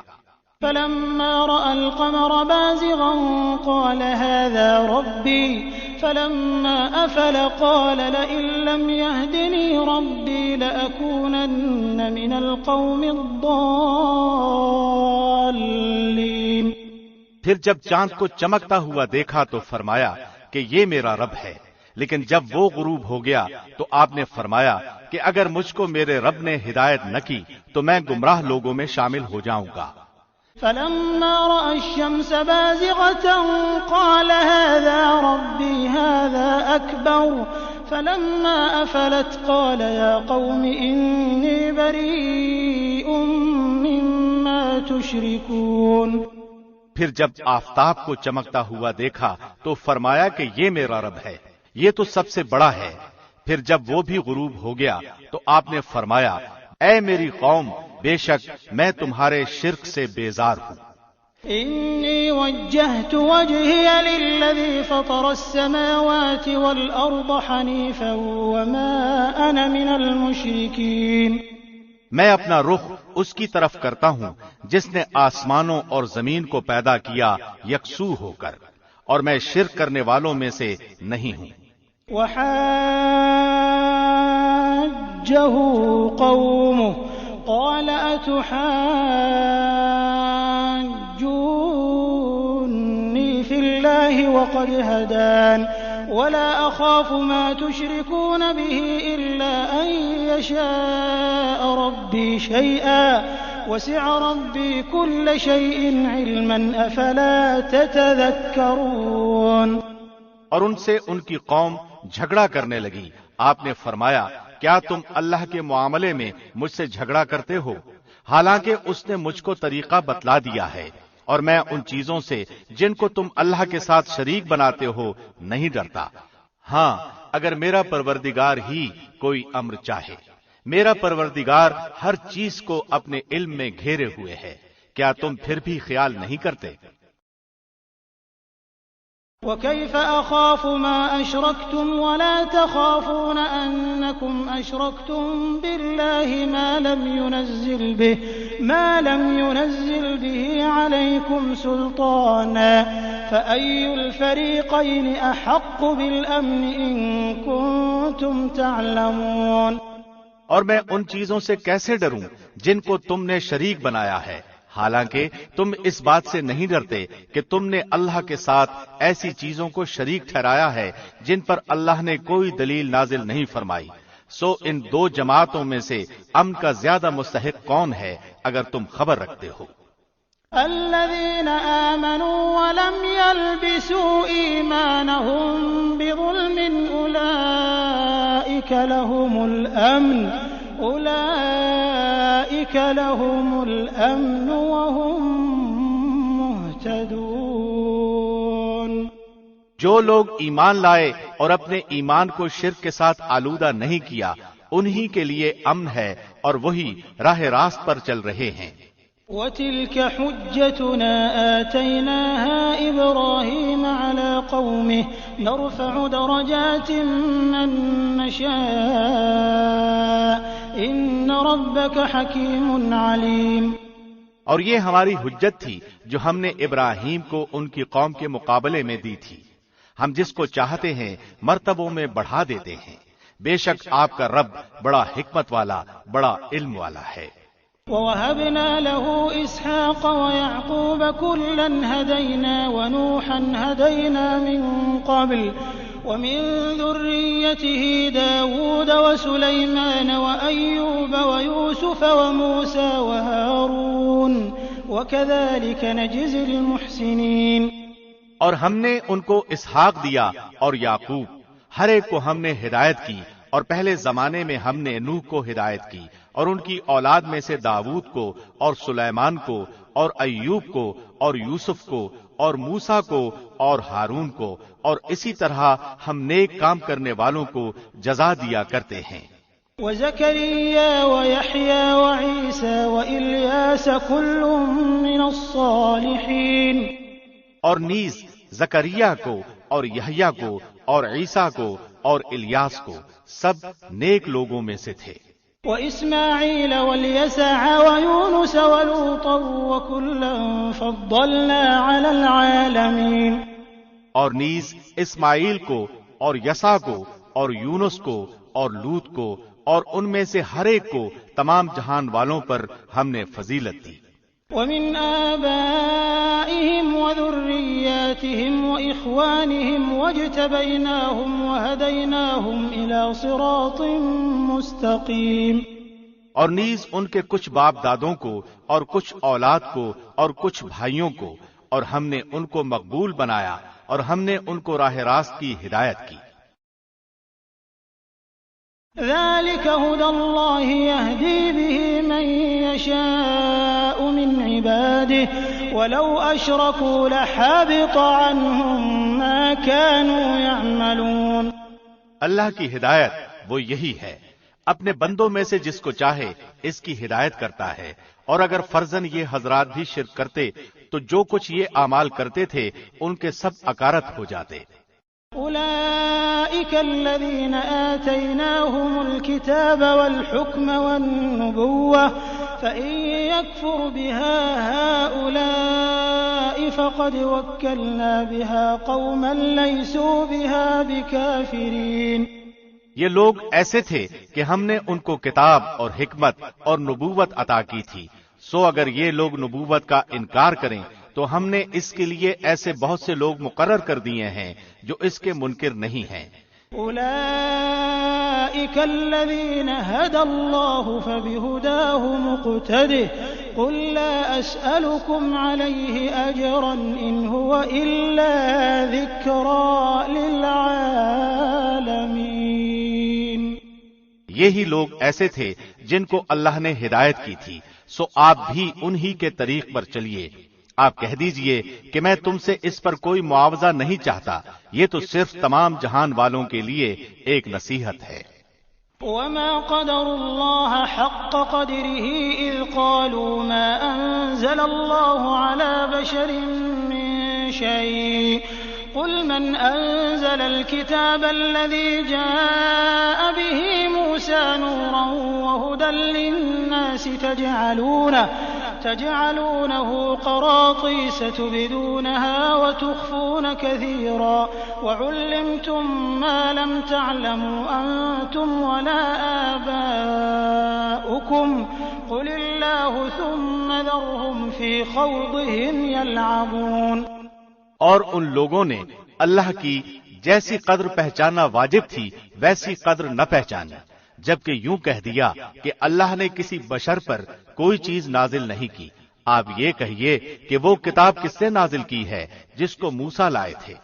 [SPEAKER 3] فَلَمَّا رَأَى الْقَمَرَ بَازِغًا قَالَ هَٰذَا رَبِّي فَلَمَّا أَفَلَ قَالَ لَئِن لَّمْ يَهْدِنِي رَبِّي لَأَكُونَنَّ مِنَ الْقَوْمِ الضَّالِّينَ۔
[SPEAKER 2] پھر جب چاند کو چمکتا ہوا دیکھا تو فرمایا کہ یہ میرا رب ہے، لیکن جب وہ غروب ہو گیا تو آپ نے فرمایا کہ اگر مجھ کو میرے رب نے ہدایت نہ کی تو میں گمراہ لوگوں میں شامل ہو جاؤں گا۔
[SPEAKER 3] فَلَمَّا رَأَى الشَّمْسَ بَازِغَةً قَالَ هَٰذَا رَبِّي هَٰذَا أَكْبَرُ فَلَمَّا أَفَلَتْ قَالَ يَا قَوْمِ إِنِّي بَرِيءٌ مِّمَّا تُشْرِكُونَ۔
[SPEAKER 2] پھر جب آفتاب کو چمکتا ہوا دیکھا تو فرمایا کہ یہ میرا رب ہے، یہ تو سب سے بڑا ہے۔ پھر جب وہ بھی غروب ہو گیا تو آپ نے فرمایا اے میری قوم، بے شک میں تمہارے شرک سے بیزار ہوں۔
[SPEAKER 3] إِنِّي وَجَّهْتُ وَجْهِيَ لِلَّذِي فَطَرَ السَّمَاوَاتِ وَالْأَرْضَ حَنِيفًا وَمَا أَنَا مِنَ الْمُشْرِكِينَ۔
[SPEAKER 2] میں اپنا رخ اس کی طرف کرتا ہوں جس نے آسمانوں اور زمین کو پیدا کیا یکسو ہو کر، اور میں شرک کرنے والوں میں سے نہیں ہوں۔
[SPEAKER 3] وَحَاجَّهُ قَوْمُهُ قَالَ أَتُحَاجُّونِّي فِي اللَّهِ وَقَدْ هَدَانِ وَلَا أَخَافُ مَا تُشْرِكُونَ بِهِ إِلَّا أَن يَشَاءَ رَبِّي شَيْئًا وَسِعَ رَبِّي كُلَّ شَيْءٍ عِلْمًا أَفَلَا تَتَذَكَّرُونَ۔
[SPEAKER 2] اور ان سے ان کی قوم جھگڑا کرنے لگی۔ آپ نے فرمایا کیا تم اللہ کے معاملے میں مجھ سے جھگڑا کرتے ہو، حالانکہ اس نے مجھ کو طریقہ بتلا دیا ہے، اور میں ان چیزوں سے جن کو تم اللہ کے ساتھ شریک بناتے ہو نہیں ڈرتا۔ ہاں اگر میرا پروردگار ہی کوئی امر چاہے، میرا پروردگار ہر چیز کو اپنے علم میں گھیرے ہوئے ہے، کیا تم پھر بھی خیال نہیں کرتے؟
[SPEAKER 3] وَكَيْفَ أَخَافُ مَا أَشْرَكْتُمْ وَلَا تَخَافُونَ أَنَّكُمْ أَشْرَكْتُمْ بِاللَّهِ مَا لَمْ يُنَزِّلْ بِهِ عَلَيْكُمْ سُلْطَانًا فَأَيُّ الْفَرِيقَيْنِ أَحَقُّ بِالْأَمْنِ إِن كُنتُمْ تَعْلَمُونَ۔
[SPEAKER 2] اور میں ان چیزوں سے کیسے ڈروں جن کو تم نے شریک بنایا ہے، حالانکہ تم اس بات سے نہیں ڈرتے کہ تم نے اللہ کے ساتھ ایسی چیزوں کو شریک ٹھہرایا ہے جن پر اللہ نے کوئی دلیل نازل نہیں فرمائی۔ سو ان دو جماعتوں میں سے امن کا زیادہ مستحق کون ہے اگر تم خبر رکھتے ہو؟
[SPEAKER 3] الذين آمنوا ولم يلبسوا إيمانهم بظلم أولئك لهم الأمن وهم مهتدون۔
[SPEAKER 2] جو لوگ ایمان لائے اور اپنے ایمان کو شرک کے ساتھ آلودہ نہیں کیا، انہی کے لیے امن ہے اور وہی راہ راست پر چل رہے ہیں۔
[SPEAKER 3] وَتِلْكَ حُجَّتُنَا آتَيْنَاهَا إِبْرَاهِيمَ عَلَى قَوْمِهِ نَرْفَعُ دَرَجَاتٍ مَّن نَّشَاءُ إِنَّ رَبَّكَ حَكِيمٌ عَلِيمٌ۔
[SPEAKER 2] اور یہ ہماری حجت تھی جو ہم نے ابراہیم کو ان کی قوم کے مقابلے میں دی تھی، ہم جس کو چاہتے ہیں مرتبوں میں بڑھا دیتے ہیں، بے شک آپ کا رب بڑا حکمت والا، بڑا علم والا ہے۔
[SPEAKER 3] وَوَهَبْنَا لَهُ إِسْحَاقَ وَيَعْقُوبَ كُلًّا هَدَيْنَا وَنُوحًا هَدَيْنَا مِن قَبْلُ وَمِن ذُرِّيَّتِهِ دَاوُودَ وَسُلَيْمَانَ وَأَيُّوبَ وَيُوسُفَ وَمُوسَى وَهَارُونَ وَكَذَلِكَ نَجْزِي الْمُحْسِنِينَ۔
[SPEAKER 2] اور ہم نے ان کو اسحاق دیا اور یعقوب، ہر ایک کو ہم نے ہدایت کی، اور پہلے زمانے میں ہم نے نوح کو ہدایت کی، اور ان کی اولاد میں سے داؤد کو اور سلیمان کو اور ایوب کو اور یوسف کو اور موسیٰ کو اور ہارون کو، اور اسی طرح ہم نیک کام کرنے والوں کو جزا دیا کرتے ہیں۔
[SPEAKER 3] وَزَكَرِيَّا وَيَحْيَا وَعِيسَى وَإِلْيَاسَ كُلٌّ مِّنَ الصَّالِحِينَ۔
[SPEAKER 2] اور نیز زکریا کو اور یحییٰ کو اور عیسیٰ کو اور الیاس کو، سب نیک لوگوں میں سے تھے۔
[SPEAKER 3] وَإِسْمَاعِيلَ وَالْيَسَعَ وَيُونُسَ وَلُوطًا وَكُلًّا فَضَّلْنَا عَلَى الْعَالَمِينَ۔
[SPEAKER 2] اور نیز اسماعیل کو اور یسع کو اور یونس کو اور لوط کو اور ان میں سے ہر ایک کو تمام جہان والوں پر ہم نے فضیلت دی۔
[SPEAKER 3] وَمِنْ آبَائِهِمْ وَذُرِّيَّاتِهِمْ وَإِخْوَانِهِمْ وَاجْتَبَيْنَاهُمْ وَهَدَيْنَاهُمْ إِلَى صِرَاطٍ مُسْتَقِيمٍ۔
[SPEAKER 2] اور نیز ان کے کچھ باپ دادوں کو اور کچھ اولاد کو اور کچھ بھائیوں کو، اور ہم نے ان کو مقبول بنایا اور ہم نے ان کو راہ راست کی ہدایت کی۔
[SPEAKER 3] ذَلِكَ هُدَى اللَّهِ يَهْدِي بِهِ مَن يَشَاءُ مِنْ عِبَادِهِ وَلَوْ أَشْرَكُوا لَحَبِطَ عَنْهُم مَّا كَانُوا يَعْمَلُونَ۔
[SPEAKER 2] اللہ کی ہدایت وہ یہی ہے، اپنے بندوں میں سے جس کو چاہے اس کی ہدایت کرتا ہے، اور اگر فرضاً یہ حضرات بھی شرک کرتے تو جو کچھ یہ اعمال کرتے تھے ان کے سب اکارت ہو جاتے۔
[SPEAKER 3] أولئك الذين آتيناهم الكتاب والحكم والنبوة فإن يكفر بها هؤلاء فقد وكلنا بها قوما ليسوا بها بكافرين۔
[SPEAKER 2] یہ لوگ ایسے تھے کہ ہم نے ان کو کتاب اور حکمت اور نبوت عطا کی تھی، سو اگر یہ لوگ نبوت کا انکار کریں تو ہم نے اس کے لیے ایسے بہت سے لوگ مقرر کر دیے ہیں جو اس کے منکر نہیں ہیں۔
[SPEAKER 3] أولئك الذين هدى الله فبهداه مقتده قل لا أسألكم عليه أجرا إن هو إلا ذكرى للعالمين۔
[SPEAKER 2] یہی لوگ ایسے تھے جن کو اللہ نے ہدایت کی تھی، سو آپ بھی انہی کے طریق پر چلیے۔ آپ کہہ دیجئے کہ میں تم سے اس پر کوئی معاوضہ نہیں چاہتا، یہ تو صرف تمام جہان والوں کے لیے ایک نصیحت ہے۔
[SPEAKER 3] وما قدر الله حق قدره إذ قالوا ما أنزل الله على بشر من شيء قل من أنزل الكتاب الذي جاء به موسى نورا وهدى للناس تجعلونه قراطيس تبدونها وتخفون كثيرا وعلمتم ما لم تعلموا أنتم ولا آباؤكم قل الله ثم ذرهم في خوضهم يلعبون۔
[SPEAKER 2] اور ان لوگوں نے اللہ کی جیسی قدر پہچاننا واجب تھی ویسی قدر نہ پہچانی، جبکہ یوں کہہ دیا کہ اللہ نے کسی بشر پر کوئی چیز نازل نہیں کی۔ آپ یہ کہیے کہ وہ کتاب کس سے نازل کی ہے جس کو موسیٰ لائے تھے،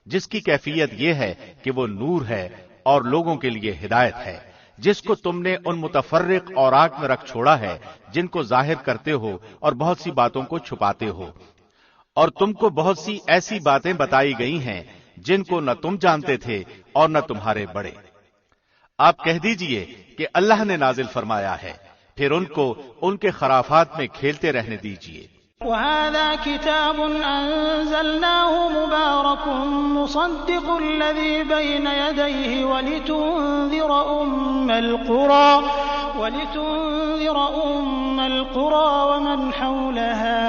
[SPEAKER 2] جس کی کیفیت یہ ہے کہ وہ نور ہے اور لوگوں کے لیے ہدایت ہے، جس کو تم نے ان متفرق اوراق میں رکھ چھوڑا ہے جن کو ظاہر کرتے ہو اور بہت سی باتوں کو چھپاتے ہو، اور تم کو بہت سی ایسی باتیں بتائی گئی ہیں جن کو نہ تم جانتے تھے اور نہ تمہارے بڑے۔ آپ کہہ دیجئے کہ اللہ نے نازل فرمایا ہے، پھر ان کو ان کے خرافات میں کھیلتے رہنے دیجئے۔
[SPEAKER 3] وهذا كتاب أنزلناه مبارك مصدق الذي بين يديه ولتنذر أم القرى ومن حولها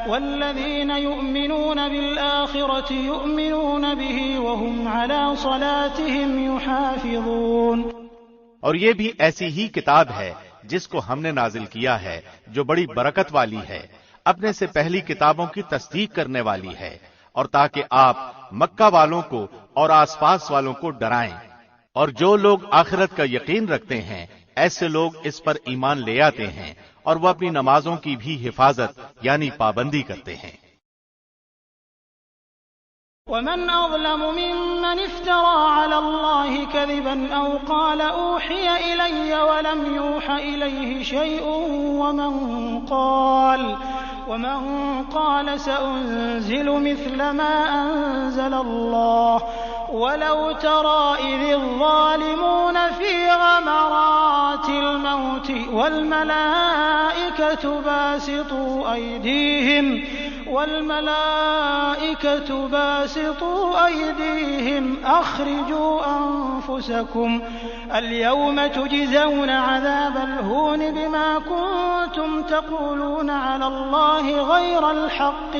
[SPEAKER 3] والذين يؤمنون بالآخرة يؤمنون به وهم على صلاتهم يحافظون۔
[SPEAKER 2] اور یہ بھی ایسی ہی کتاب ہے جس کو ہم نے نازل کیا ہے جو بڑی برکت والی ہے، اپنے سے پہلی کتابوں کی تصدیق کرنے والی ہے، اور تاکہ آپ مکہ والوں کو اور آس پاس والوں کو ڈرائیں، اور جو لوگ آخرت کا یقین رکھتے ہیں ایسے لوگ اس پر ایمان لے آتے ہیں اور وہ اپنی نمازوں کی بھی حفاظت یعنی پابندی کرتے ہیں۔
[SPEAKER 3] ومن أظلم ممن افترى على الله كذبا أو قال أوحي إلي ولم يوح إليه شيء ومن قال سأنزل مثل ما أنزل الله ولو ترى إذ الظالمون في غمرات الموت والملائكة باسطوا أيديهم أخرجوا أنفسكم اليوم تجزون عذاب الهون بما كنتم تقولون على الله غير الحق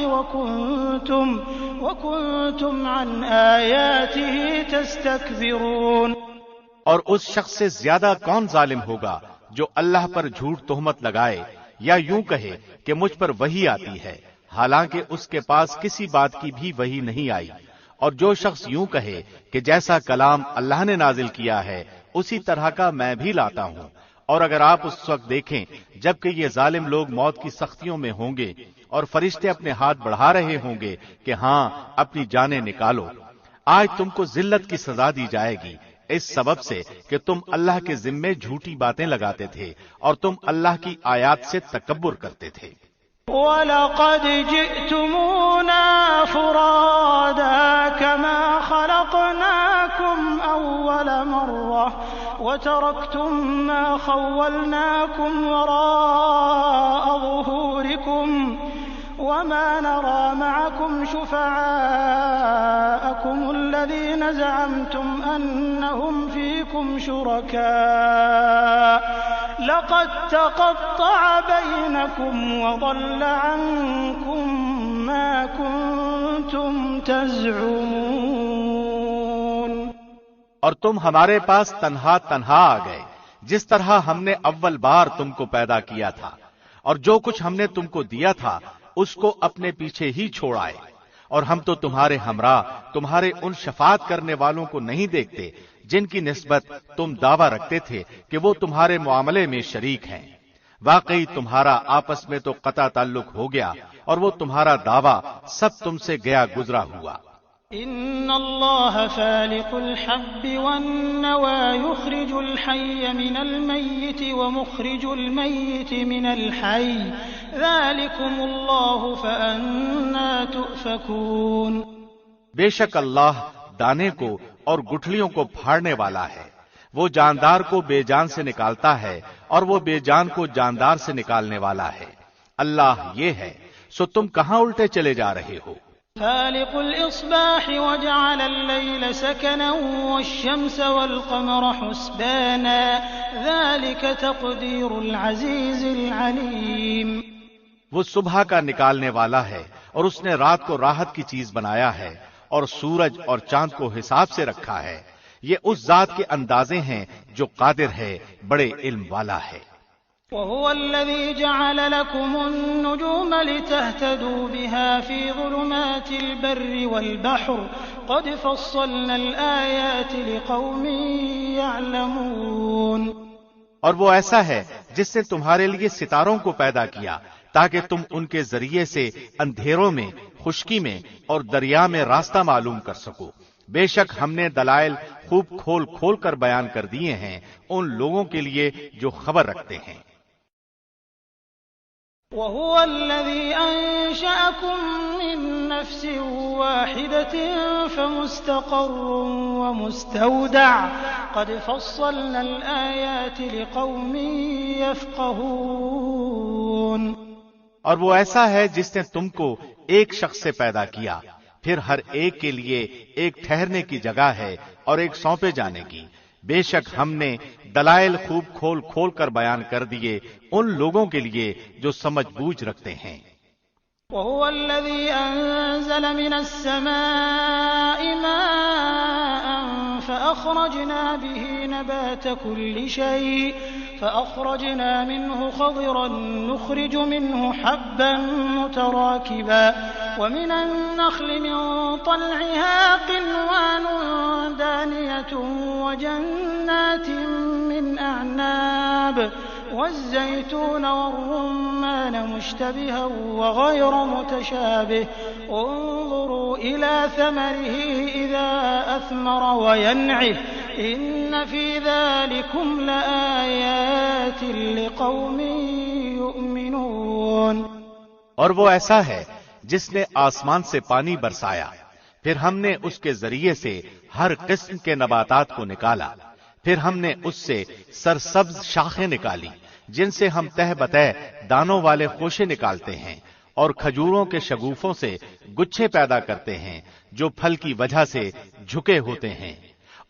[SPEAKER 3] وكنتم عن آياته تستكبرون۔
[SPEAKER 2] اور اس شخص سے زیادہ کون ظالم ہوگا جو اللہ پر جھوٹ تہمت لگائے یا یوں کہے کہ مجھ پر وحی آتی ہے حالانکہ اس کے پاس کسی بات کی بھی وحی نہیں آئی، اور جو شخص یوں کہے کہ جیسا کلام اللہ نے نازل کیا ہے اسی طرح کا میں بھی لاتا ہوں۔ اور اگر آپ اس وقت دیکھیں جبکہ یہ ظالم لوگ موت کی سختیوں میں ہوں گے اور فرشتے اپنے ہاتھ بڑھا رہے ہوں گے کہ ہاں اپنی جانیں نکالو، آج تم کو ذلت کی سزا دی جائے گی اس سبب سے کہ تم اللہ کے ذمے جھوٹی باتیں لگاتے تھے اور تم اللہ کی آیات سے تکبر کرتے تھے۔
[SPEAKER 3] وَلَقَدْ جِئْتُمُونَا فُرَادَىٰ كَمَا خَلَقْنَاكُمْ أَوَّلَ مَرَّةٍ وَتَرَكْتُم مَّا خَوَّلْنَاكُمْ وَرَاءَ ظُهُورِكُمْ وَمَا نَرَىٰ مَعَكُمْ شُفَعَاءَكُمُ الَّذِينَ زَعَمْتُمْ أَنَّهُمْ فِيكُمْ شُرَكَاءُ لقد تقطع بينكم وضل عنكم ما كنتم تزعمون۔
[SPEAKER 2] اور تم ہمارے پاس تنہا آ گئے جس طرح ہم نے اول بار تم کو پیدا کیا تھا، اور جو کچھ ہم نے تم کو دیا تھا اس کو اپنے پیچھے ہی چھوڑ آئے، اور ہم تو تمہارے ہمراہ تمہارے ان شفاعت کرنے والوں کو نہیں دیکھتے جن کی نسبت تم دعویٰ رکھتے تھے کہ وہ تمہارے معاملے میں شریک ہیں۔ واقعی تمہارا آپس میں تو قطع تعلق ہو گیا اور وہ تمہارا دعویٰ سب تم سے گیا گزرا ہوا۔
[SPEAKER 3] ان اللہ فالق الحب والنوى يخرج الحي من الميت ومخرج الميت من الحي ذلكم الله فأنا تؤفكون۔
[SPEAKER 2] بے شک اللہ دانے کو اور گٹھلیوں کو پھاڑنے والا ہے، وہ جاندار کو بے جان سے نکالتا ہے اور وہ بے جان کو جاندار سے نکالنے والا ہے۔ اللہ یہ ہے، سو تم کہاں الٹے چلے جا رہے ہو؟
[SPEAKER 3] فالق الإصباح وجعل الليل سكنا والشمس والقمر حسبانا ذلك تقدير العزيز العليم۔
[SPEAKER 2] وہ صبح کا نکالنے والا ہے اور اس نے رات کو راحت کی چیز بنایا ہے اور سورج اور چاند کو حساب سے رکھا ہے. یہ اس ذات کے اندازے ہیں جو قادر ہے، بڑے علم والا ہے.
[SPEAKER 3] وهو الذي جعل لكم النجوم لتهتدوا بها في ظلمات البر والبحر قد فصلنا الآيات لقوم يعلمون.
[SPEAKER 2] اور وہ ایسا ہے جس نے تمہارے لیے ستاروں کو پیدا کیا تاکہ تم ان کے ذریعے سے اندھیروں میں، خشکی میں اور دریا میں راستہ معلوم کر سکو. بے شک ہم نے دلائل خوب کھول کھول کر بیان کر دیے ہیں ان لوگوں کے لیے جو خبر رکھتے ہیں.
[SPEAKER 3] وهو الذي أنشأكم من نفس واحدة فمستقر ومستودع قد فصلنا الآيات لقوم يفقهون.
[SPEAKER 2] اور وہ ایسا ہے جس نے تم کو ایک شخص سے پیدا کیا، پھر ہر ایک کے لیے ایک ٹھہرنے کی جگہ ہے اور ایک سونپے جانے کی. بے شک ہم نے دلائل خوب کھول کھول کر بیان کر دیے ان لوگوں کے لیے جو سمجھ بوجھ رکھتے ہیں.
[SPEAKER 3] وهو الذي أنزل من السماء ماء فأخرجنا به نبات كل شيء فأخرجنا منه خضرا نخرج منه حبا متراكبا ومن النخل من طلعها قنوان دانية وجنات من أعناب والزيتون والرمان مشتبها وغير متشابه انظروا إلى ثمره إذا أثمر وينعه إن في ذلكم لآيات لقوم يؤمنون.
[SPEAKER 2] اور وہ ایسا ہے جس نے آسمان سے پانی برسایا، پھر ہم نے اس کے ذریعے سے ہر قسم کے نباتات کو نکالا، پھر ہم نے اس سے سرسبز شاخیں نکالی جن سے ہم تہ بتہ دانوں والے خوشے نکالتے ہیں، اور کھجوروں کے شگوفوں سے گچھے پیدا کرتے ہیں جو پھل کی وجہ سے جھکے ہوتے ہیں،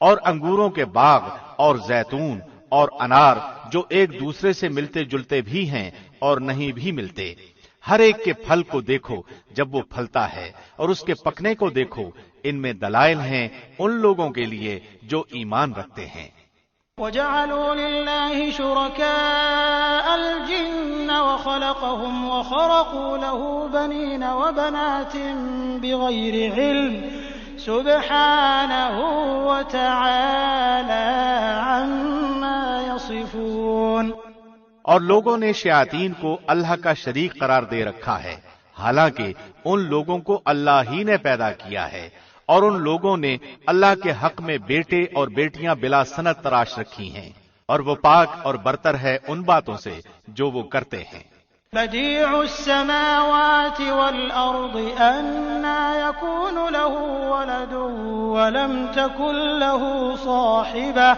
[SPEAKER 2] اور انگوروں کے باغ اور زیتون اور انار جو ایک دوسرے سے ملتے جلتے بھی ہیں اور نہیں بھی ملتے. ہر ایک کے پھل کو دیکھو جب وہ پھلتا ہے اور اس کے پکنے کو دیکھو، ان میں دلائل ہیں ان لوگوں کے لیے جو ایمان رکھتے ہیں.
[SPEAKER 3] وَجَعَلُوا لِلَّهِ شُرَكَاءَ الْجِنَّ وَخَلَقَهُمْ وَخَرَقُوا لَهُ بَنِينَ وَبَنَاتٍ بِغَيْرِ عِلْمٍ سُبْحَانَهُ وَتَعَالَى عَمَّا يَصِفُونَ.
[SPEAKER 2] اور لوگوں نے شیاطین کو اللہ کا شریک قرار دے رکھا ہے، حالانکہ ان لوگوں کو اللہ ہی نے پیدا کیا ہے، اور ان لوگوں نے اللہ کے حق میں بیٹے اور بیٹیاں بلا سند تراش رکھی ہیں، اور وہ پاک اور برتر ہے ان باتوں سے جو وہ کرتے ہیں.
[SPEAKER 3] بديع السماوات والأرض أنى يكون له ولد ولم تكن له صاحبة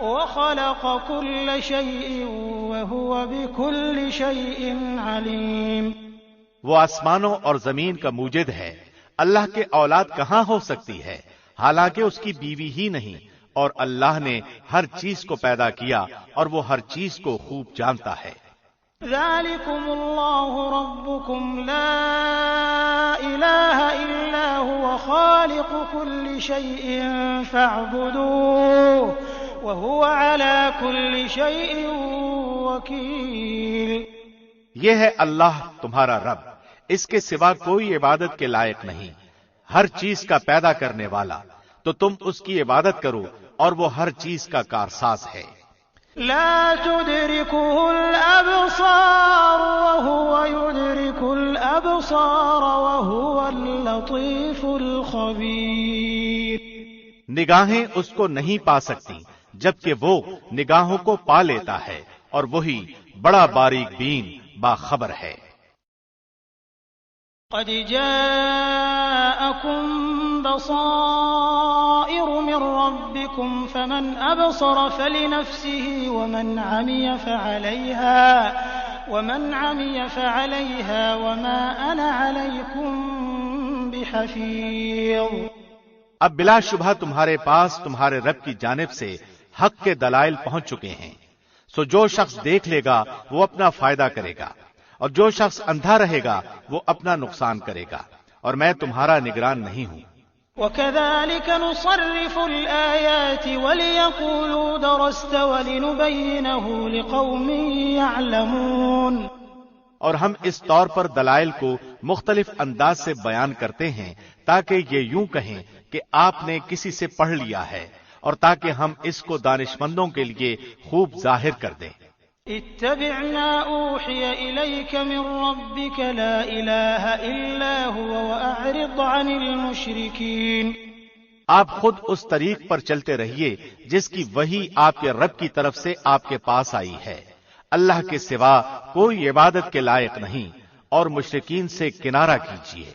[SPEAKER 3] وخلق كل شيء وهو بكل شيء عليم.
[SPEAKER 2] وہ آسمانوں اور زمین کا موجد ہے، اللہ کے اولاد کہاں ہو سکتی ہے حالانکہ اس کی بیوی ہی نہیں، اور اللہ نے ہر چیز کو پیدا کیا اور وہ ہر چیز کو خوب جانتا ہے.
[SPEAKER 3] ذلكم الله ربكم لا إله إلا هو خالق كل شيء فاعبدوه وهو على كل شيء وكيل.
[SPEAKER 2] یہ ہے اللہ تمہارا رب، اس کے سوا کوئی عبادت کے لائق نہیں، ہر چیز کا پیدا کرنے والا، تو تم اس کی عبادت کرو اور وہ ہر چیز کا کارساز ہے.
[SPEAKER 3] لا تدركه الأبصار وهو يدرك الأبصار وهو اللطيف الخبير.
[SPEAKER 2] نگاہیں اس کو نہیں پا سکتی جبکہ وہ نگاہوں کو پا لیتا ہے اور وہی بڑا باریک بین باخبر ہے.
[SPEAKER 3] قد جاءكم بصائر من ربكم فمن أبصر فلنفسه ومن عمي فعليها وما أنا عليكم بحفيظ.
[SPEAKER 2] اب بلا شبہ تمہارے پاس تمہارے رب کی جانب سے حق کے دلائل پہنچ چکے ہیں، سو جو شخص دیکھ لے گا وہ اپنا فائدہ کرے گا، اور جو شخص اندھا رہے گا وہ اپنا نقصان کرے گا، اور میں تمہارا نگران نہیں ہوں۔
[SPEAKER 3] وَكَذَلِكَ نُصَرِّفُ الْآيَاتِ وَلِيَقُولُوا دَرَسْتَ وَلِنُبَيِّنَهُ لِقَوْمٍ يَعْلَمُونَ،
[SPEAKER 2] اور ہم اس طور پر دلائل کو مختلف انداز سے بیان کرتے ہیں تاکہ یہ یوں کہیں کہ آپ نے کسی سے پڑھ لیا ہے، اور تاکہ ہم اس کو دانشمندوں کے لیے خوب ظاہر کر دیں۔
[SPEAKER 3] اتبع ما اوحی الیک من ربک لا الہ الا هو واعرض عن المشرکین،
[SPEAKER 2] آپ خود اس طریق پر چلتے رہیے جس کی وحی آپ کے رب کی طرف سے آپ کے پاس آئی ہے، اللہ کے سوا کوئی عبادت کے لائق نہیں، اور مشرکین سے کنارہ کیجیے۔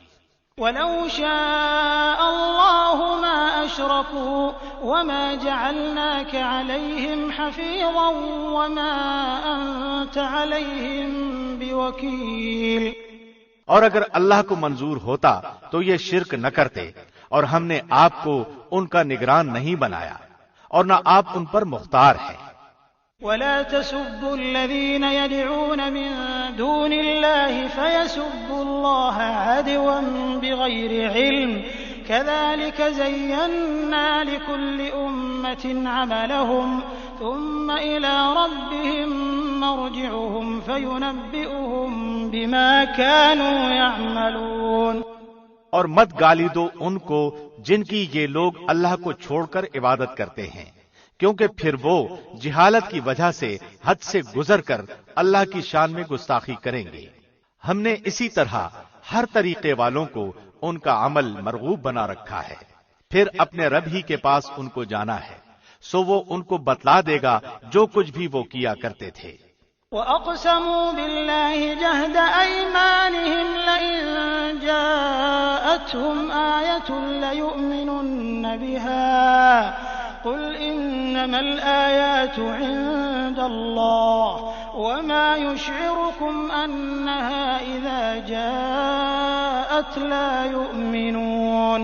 [SPEAKER 3] وَلَوْ شَاءَ اللَّهُ مَا أَشْرَكُوا وَمَا جَعَلْنَاكَ عَلَيْهِمْ حَفِيظًا وَمَا أَنْتَ عَلَيْهِمْ بِوَكِيلٍ،
[SPEAKER 2] اور اگر اللہ کو منظور ہوتا تو یہ شرک نہ کرتے، اور ہم نے آپ کو ان کا نگران نہیں بنایا، اور نہ آپ ان پر مختار ہیں۔
[SPEAKER 3] وَلَا تَسُبُّوا الَّذِينَ يَدْعُونَ مِن دُونِ اللَّهِ فَيَسُبُّوا اللَّهَ عَدْوًا بِغَيْرِ عِلْمٍ كَذَلِكَ زَيَّنَّا لِكُلِّ أُمَّةٍ عَمَلَهُمْ ثُمَّ إِلَى رَبِّهِمْ مَرْجِعُهُمْ فَيُنَبِّئُهُم بِمَا كَانُوا يَعْمَلُونَ،
[SPEAKER 2] اور مت گالی دو ان کو جن کی یہ لوگ اللہ کو چھوڑ کر عبادت کرتے ہیں، کیونکہ پھر وہ جہالت کی وجہ سے حد سے گزر کر اللہ کی شان میں گستاخی کریں گے۔ ہم نے اسی طرح ہر طریقے والوں کو ان کا عمل مرغوب بنا رکھا ہے، پھر اپنے رب ہی کے پاس ان کو جانا ہے، سو وہ ان کو بتلا دے گا جو کچھ بھی وہ کیا کرتے تھے۔
[SPEAKER 3] وَأَقْسَمُوا بِاللَّهِ جَهْدَ أَيْمَانِهِمْ لَئِن جَاءَتْهُمْ آيَةٌ لَّيُؤْمِنُنَّ بِهَا قُلْ إِنَّمَا الْآيَاتُ عِندَ اللَّهِ وَمَا يُشْعِرُكُمْ أَنَّهَا إِذَا جَاءَتْ لَا يُؤْمِنُونَ،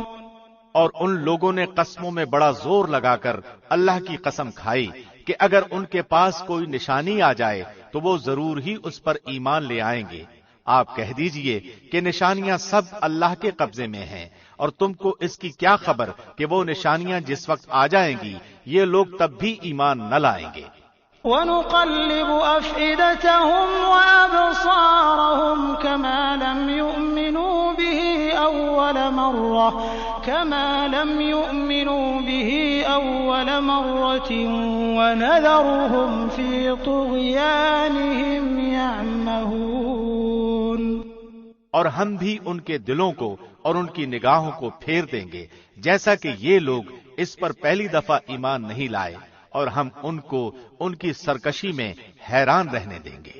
[SPEAKER 2] اور ان لوگوں نے قسموں میں بڑا زور لگا کر اللہ کی قسم کھائی کہ اگر ان کے پاس کوئی نشانی آ جائے تو وہ ضرور ہی اس پر ایمان لے آئیں گے۔ آپ کہہ دیجئے کہ نشانیاں سب اللہ کے قبضے میں ہیں، اور تم کو اس کی کیا خبر کہ وہ نشانیاں جس وقت آ جائیں گی یہ لوگ تب بھی ایمان نہ لائیں گے۔
[SPEAKER 3] وَنُقَلِّبُ أَفْئِدَتَهُمْ وَأَبْصَارَهُمْ كَمَا لَمْ يُؤْمِنُوا بِهِ أَوَّلَ مَرَّةٍ وَنَذَرُهُمْ فِي طُغْيَانِهِمْ يَعْمَهُونَ،
[SPEAKER 2] اور ہم بھی ان کے دلوں کو اور ان کی نگاہوں کو پھیر دیں گے جیسا کہ یہ لوگ اس پر پہلی دفعہ ایمان نہیں لائے، اور ہم ان کو ان کی سرکشی میں حیران رہنے دیں گے۔